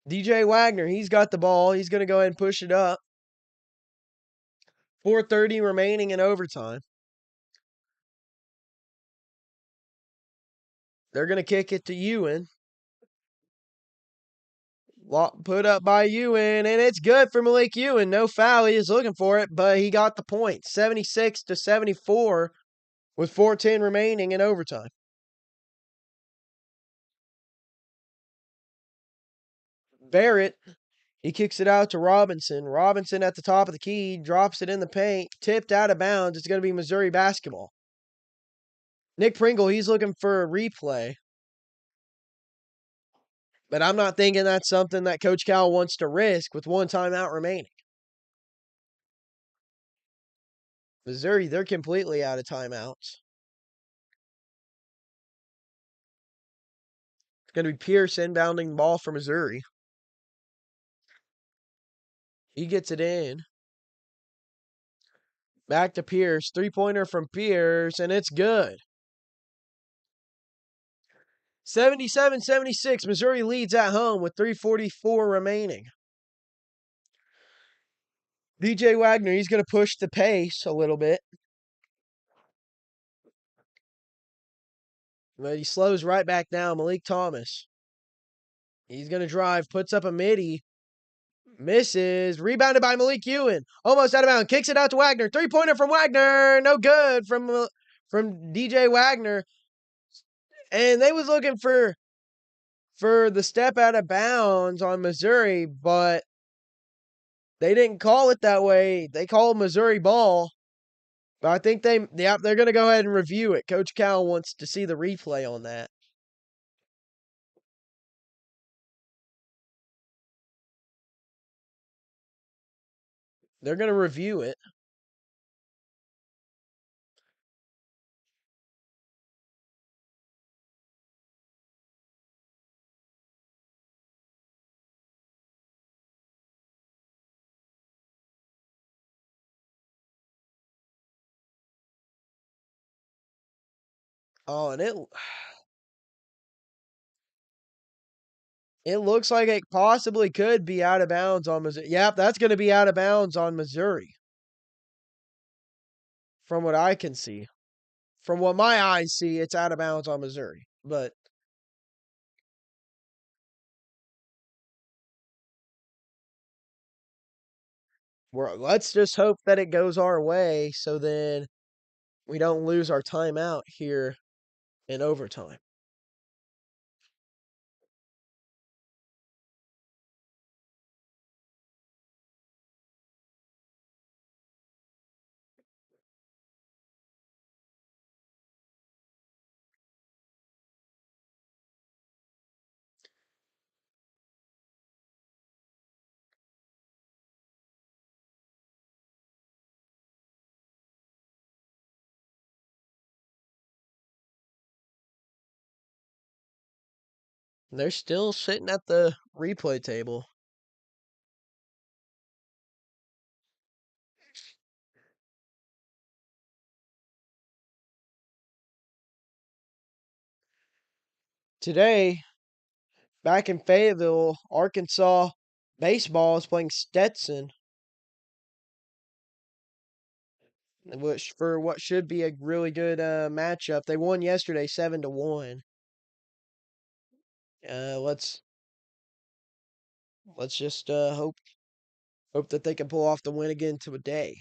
DJ Wagner, he's got the ball. He's going to go ahead and push it up. 4:30 remaining in overtime. They're going to kick it to Ewan. Put up by Ewan, and it's good for Malik Ewan. No foul. He was looking for it, but he got the point. 76-74 with 4:10 remaining in overtime. Barrett, he kicks it out to Robinson. Robinson at the top of the key, drops it in the paint, tipped out of bounds. It's going to be Missouri basketball. Nick Pringle, he's looking for a replay. But I'm not thinking that's something that Coach Cal wants to risk with one timeout remaining. Missouri, they're completely out of timeouts. It's going to be Pierce inbounding the ball for Missouri. He gets it in. Back to Pierce. Three-pointer from Pierce, and it's good. 77-76. Missouri leads at home with 3:44 remaining. DJ Wagner, he's going to push the pace a little bit. But he slows right back down. Malik Thomas. He's going to drive, puts up a midi. Misses. Rebounded by Malik Ewan. Almost out of bounds. Kicks it out to Wagner. Three-pointer from Wagner. No good from DJ Wagner. And they was looking for the step out of bounds on Missouri, but they didn't call it that way. They called Missouri ball. But I think they're going to go ahead and review it. Coach Cal wants to see the replay on that. They're going to review it. Oh, and it looks like it possibly could be out of bounds on Missouri. Yep, that's going to be out of bounds on Missouri. From what I can see. From what my eyes see, it's out of bounds on Missouri. But let's just hope that it goes our way so then we don't lose our timeout here in overtime. They're still sitting at the replay table. Today, back in Fayetteville, Arkansas baseball is playing Stetson, which for what should be a really good matchup. They won yesterday 7-1. Let's just hope that they can pull off the win again today.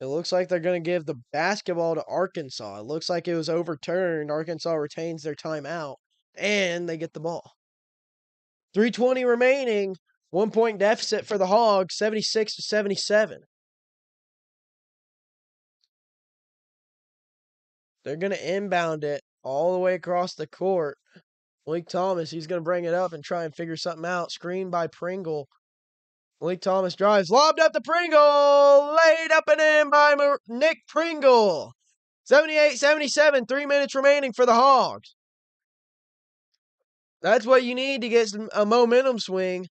It looks like they're going to give the basketball to Arkansas. It looks like it was overturned. Arkansas retains their timeout, and they get the ball. 3:20 remaining. 1-point deficit for the Hogs, 76-77. They're going to inbound it all the way across the court. Malik Thomas, he's going to bring it up and try and figure something out. Screen by Pringle. Malik Thomas drives, lobbed up to Pringle, laid up and in by Nick Pringle. 78-77, 3 minutes remaining for the Hogs. That's what you need to get a momentum swing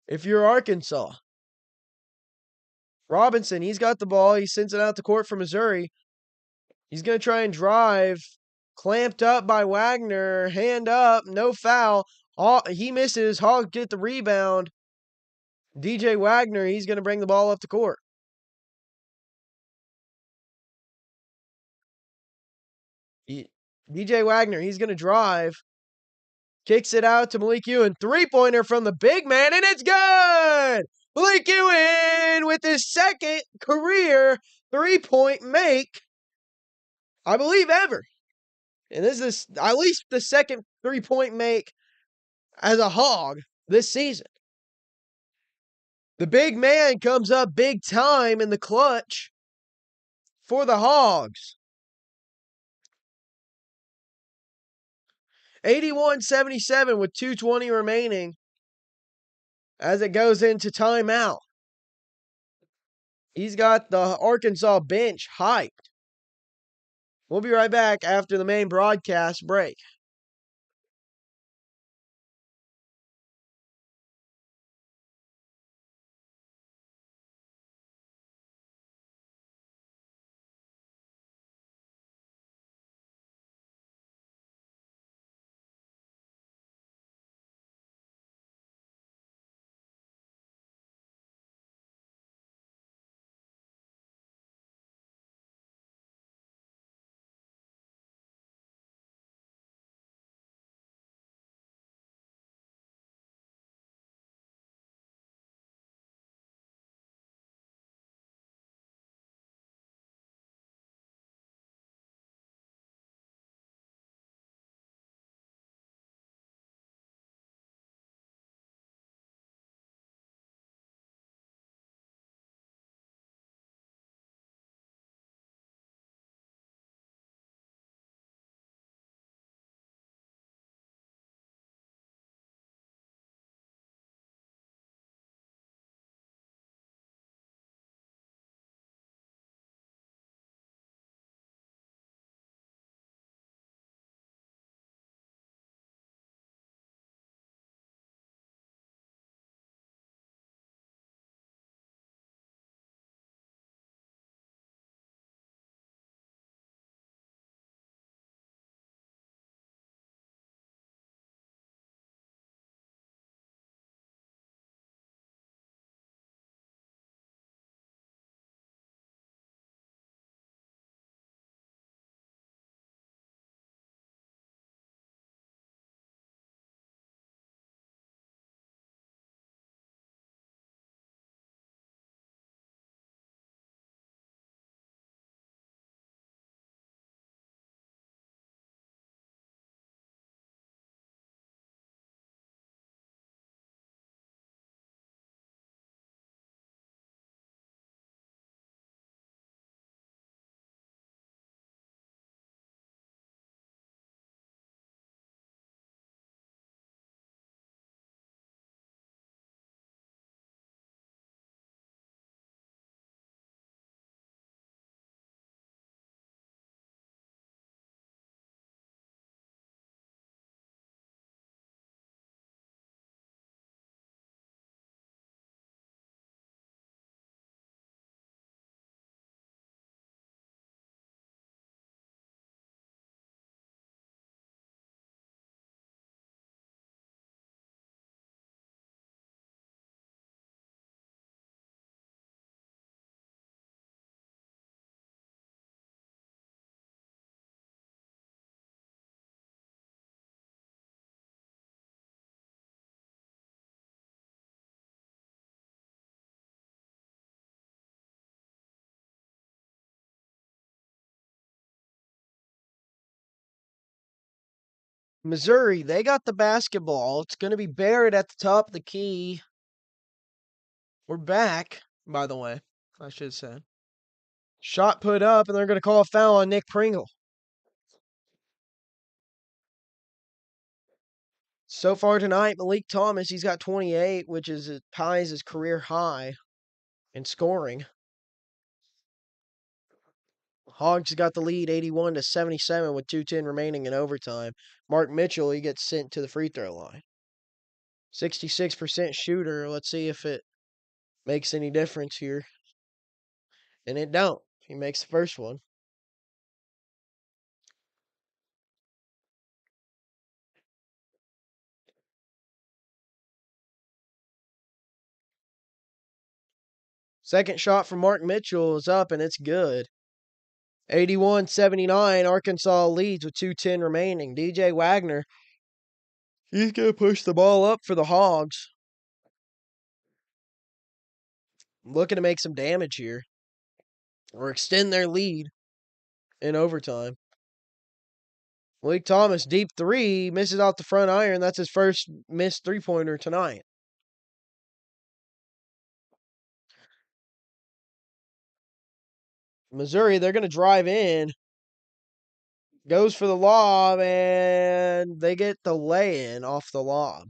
if you're Arkansas. Robinson, he's got the ball. He sends it out the court for Missouri. He's going to try and drive. Clamped up by Wagner. Hand up. No foul. He misses. Hogs get the rebound. DJ Wagner, he's going to bring the ball up the court. DJ Wagner, he's going to drive. Kicks it out to Malik Ewan. Three-pointer from the big man, and it's good! Malik Ewan with his second career three-point make, I believe, ever. And this is at least the second three-point make as a Hog this season. The big man comes up big time in the clutch for the Hogs. 81-77 with 2:20 remaining as it goes into timeout. He's got the Arkansas bench hyped. We'll be right back after the main broadcast break. Missouri, they got the basketball. It's going to be Barrett at the top of the key. We're back, by the way, I should say. Shot put up, and they're going to call a foul on Nick Pringle. So far tonight, Malik Thomas, he's got 28, which is ties his career high in scoring. Hogs got the lead 81-77 with 2:10 remaining in overtime. Mark Mitchell, he gets sent to the free throw line. 66% shooter. Let's see if it makes any difference here. And it don't. He makes the first one. Second shot from Mark Mitchell is up, and it's good. 81-79, Arkansas leads with 2:10 remaining. DJ Wagner, he's going to push the ball up for the Hogs. Looking to make some damage here or extend their lead in overtime. Malik Thomas, deep three, misses out the front iron. That's his first missed three-pointer tonight. Missouri, they're going to drive in. Goes for the lob, and they get the lay-in off the lob.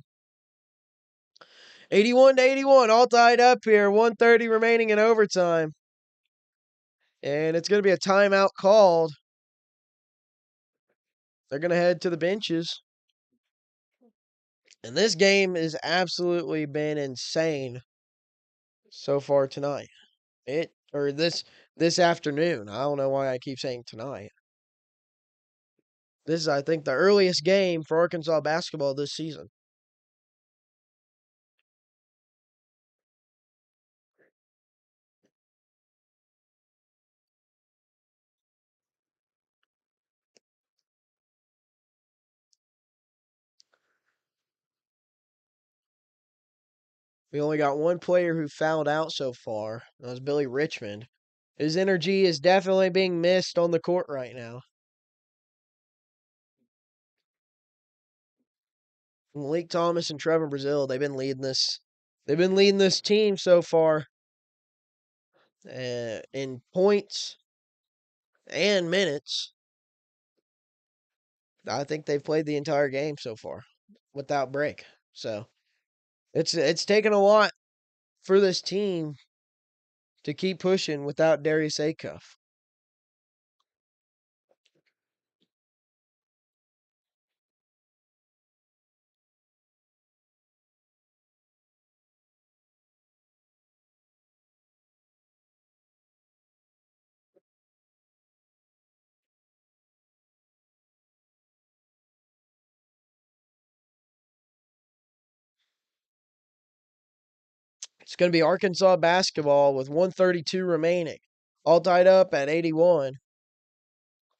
81-81, all tied up here. 1:30 remaining in overtime. And it's going to be a timeout called. They're going to head to the benches. And this game has absolutely been insane so far tonight. This afternoon. I don't know why I keep saying tonight. This is, I think, the earliest game for Arkansas basketball this season. We only got one player who fouled out so far. That was Billy Richmond. His energy is definitely being missed on the court right now. Malik Thomas and Trevor Brazile, they've been leading this. They've been leading this team so far in points and minutes. I think they've played the entire game so far without break. So it's taken a lot for this team to keep pushing without Darius Acuff. It's going to be Arkansas basketball with 132 remaining. All tied up at 81.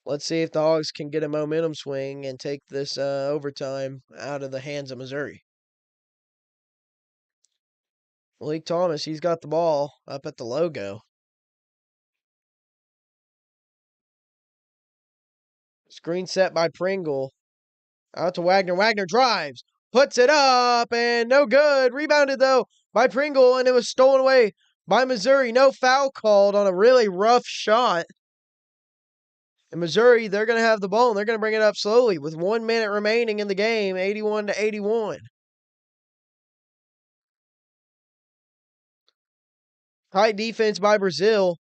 Let's see if the Hogs can get a momentum swing and take this overtime out of the hands of Missouri. Malik Thomas, he's got the ball up at the logo. Screen set by Pringle. Out to Wagner. Wagner drives. Puts it up and no good. Rebounded though by Pringle, and it was stolen away by Missouri. No foul called on a really rough shot. And Missouri, they're going to have the ball, and they're going to bring it up slowly with 1 minute remaining in the game, 81-81. Tight defense by Brazile.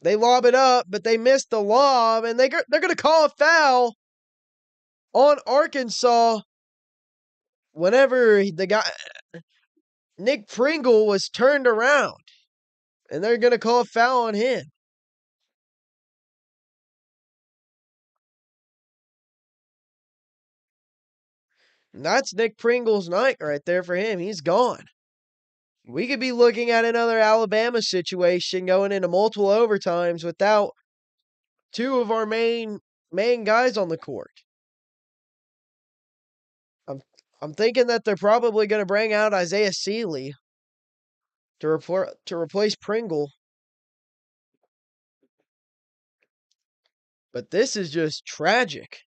They lob it up, but they missed the lob, and they're going to call a foul on Arkansas whenever the guy Nick Pringle was turned around, and they're going to call a foul on him. And that's Nick Pringle's night right there for him. He's gone. We could be looking at another Alabama situation going into multiple overtimes without two of our main guys on the court. I'm thinking that they're probably going to bring out Isaiah Sealy to replace Pringle. But this is just tragic.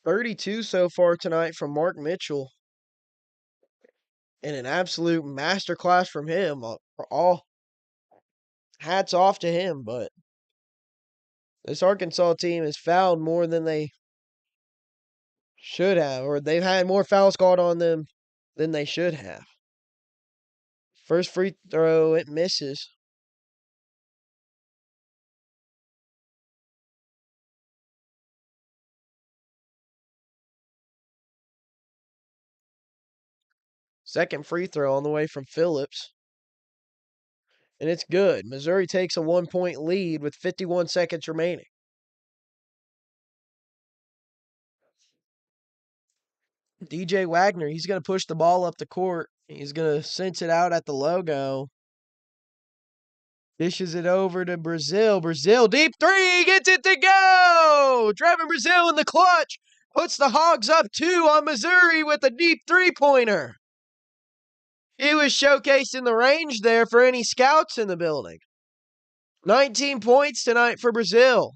32 so far tonight from Mark Mitchell. And an absolute masterclass from him. All hats off to him, but this Arkansas team has fouled more than they should have, or they've had more fouls called on them than they should have. First free throw, it misses. Second free throw on the way from Phillips. And it's good. Missouri takes a 1-point lead with 51 seconds remaining. DJ Wagner, he's going to push the ball up the court. He's going to sense it out at the logo. Dishes it over to Brazile. Brazile, deep three, gets it to go! Trevin Brazile in the clutch. Puts the Hogs up 2 on Missouri with a deep three-pointer. He was showcasing the range there for any scouts in the building. 19 points tonight for Brazile.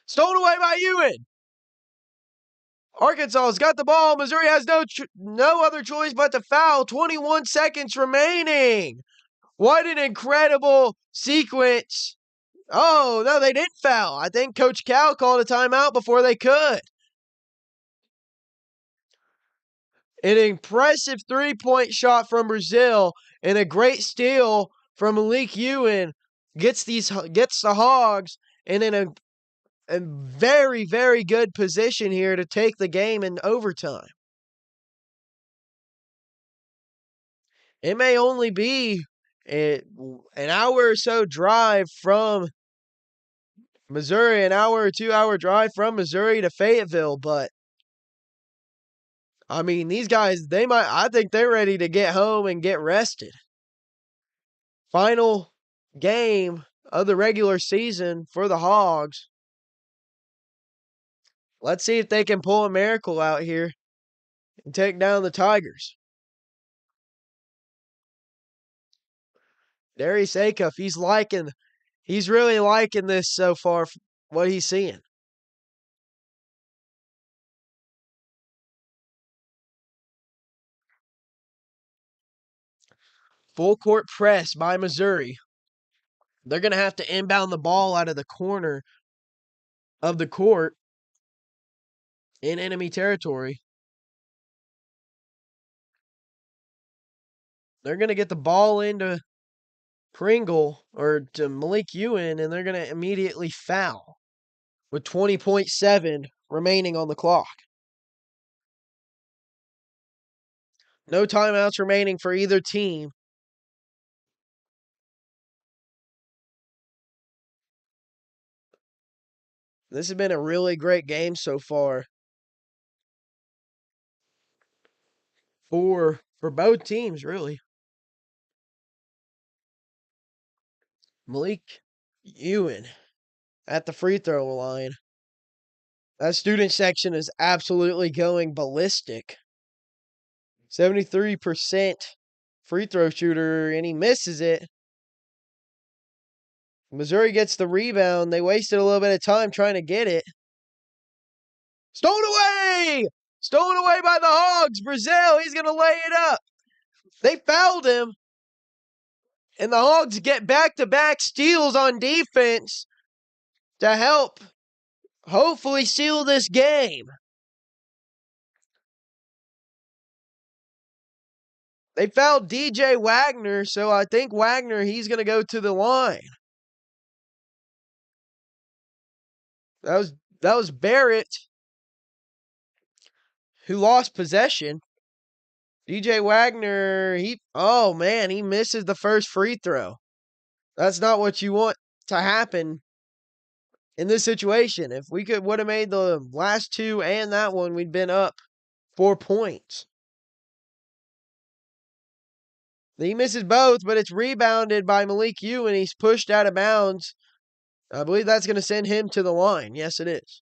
Stolen away by Ewan. Arkansas's got the ball. Missouri has no other choice but to foul. 21 seconds remaining. What an incredible sequence. Oh, no, they didn't foul. I think Coach Cal called a timeout before they could. An impressive three-point shot from Brazile and a great steal from Malik Ewan gets the Hogs in a very, very good position here to take the game in overtime. It may only be an hour or so drive from Missouri, an hour or 2-hour drive from Missouri to Fayetteville, but I mean, these guys, I think they're ready to get home and get rested. Final game of the regular season for the Hogs. Let's see if they can pull a miracle out here and take down the Tigers. Darius Acuff, he's really liking this so far, what he's seeing. Full court press by Missouri. They're going to have to inbound the ball out of the corner of the court in enemy territory. They're going to get the ball into Pringle or to Malik Ewan, and they're going to immediately foul with 20.7 remaining on the clock. No timeouts remaining for either team. This has been a really great game so far for both teams, really. Malik Ewan at the free throw line. That student section is absolutely going ballistic. 73% free throw shooter, and he misses it. Missouri gets the rebound. They wasted a little bit of time trying to get it. Stolen away! Stolen away by the Hogs. Brazile, he's going to lay it up. They fouled him. And the Hogs get back-to-back steals on defense to help hopefully seal this game. They fouled DJ Wagner, so I think Wagner, he's going to go to the line. That was Barrett who lost possession. DJ Wagner, he misses the first free throw. That's not what you want to happen in this situation. If we would have made the last two and that one, we'd been up 4 points. He misses both, but it's rebounded by Malik Ewan. He's pushed out of bounds. I believe that's going to send him to the line. Yes, it is.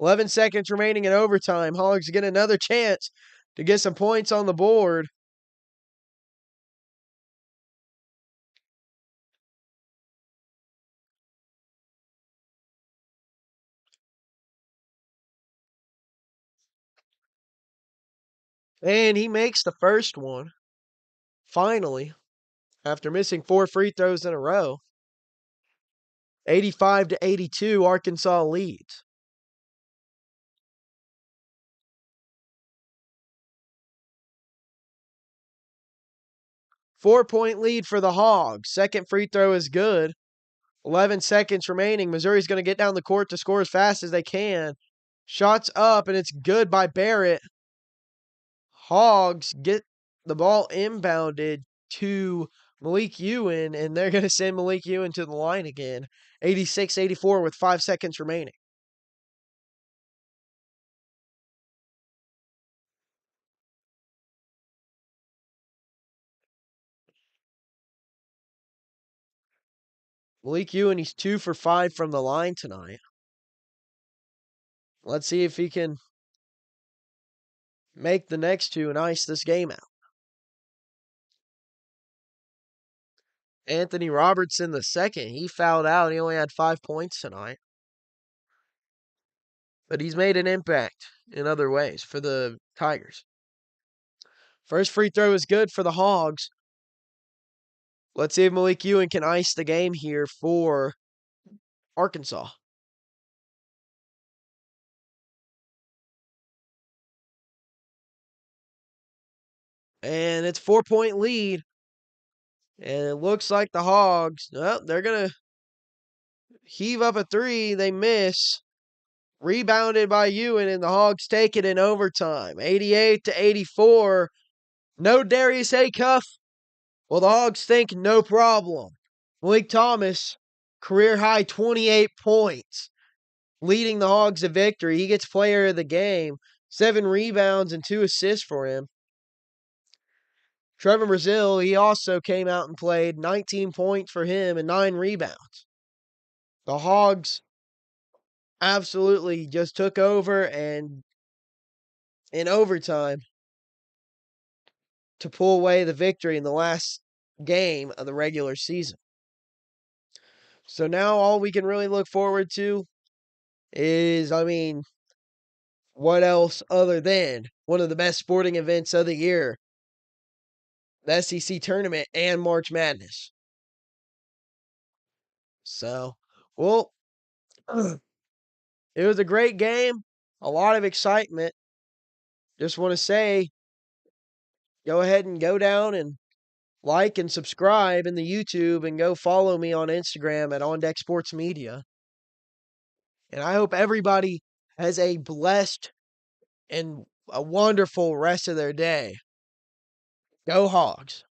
11 seconds remaining in overtime. Hogs get another chance to get some points on the board. And he makes the first one, finally, after missing 4 free throws in a row. 85-82, Arkansas leads. Four-point lead for the Hogs. Second free throw is good. 11 seconds remaining. Missouri's going to get down the court to score as fast as they can. Shots up, and it's good by Barrett. Hogs get the ball inbounded to Malik Ewan, and they're going to send Malik Ewan to the line again. 86-84 with 5 seconds remaining. Malik Ewan, he's 2 for 5 from the line tonight. Let's see if he can make the next two and ice this game out. Anthony Robertson the second, he fouled out. He only had 5 points tonight. But he's made an impact in other ways for the Tigers. First free throw is good for the Hogs. Let's see if Malik Ewan can ice the game here for Arkansas. And it's 4-point lead. And it looks like the Hogs, well, they're going to heave up a three. They miss. Rebounded by Ewan, and the Hogs take it in overtime. 88-84. No Darius Acuff. Well, the Hogs think no problem. Malik Thomas, career high 28 points, leading the Hogs to victory. He gets player of the game. 7 rebounds and 2 assists for him. Trevor Brazile, he also came out and played 19 points for him and 9 rebounds. The Hogs absolutely just took over and in overtime to pull away the victory in the last game of the regular season. So now all we can really look forward to is, what else other than one of the best sporting events of the year, the SEC tournament and March Madness. So, well, it was a great game, a lot of excitement. Just want to say, go ahead and go down and like and subscribe in the YouTube and go follow me on Instagram at On Deck Sports Media. And I hope everybody has a blessed and a wonderful rest of their day. Go Hogs.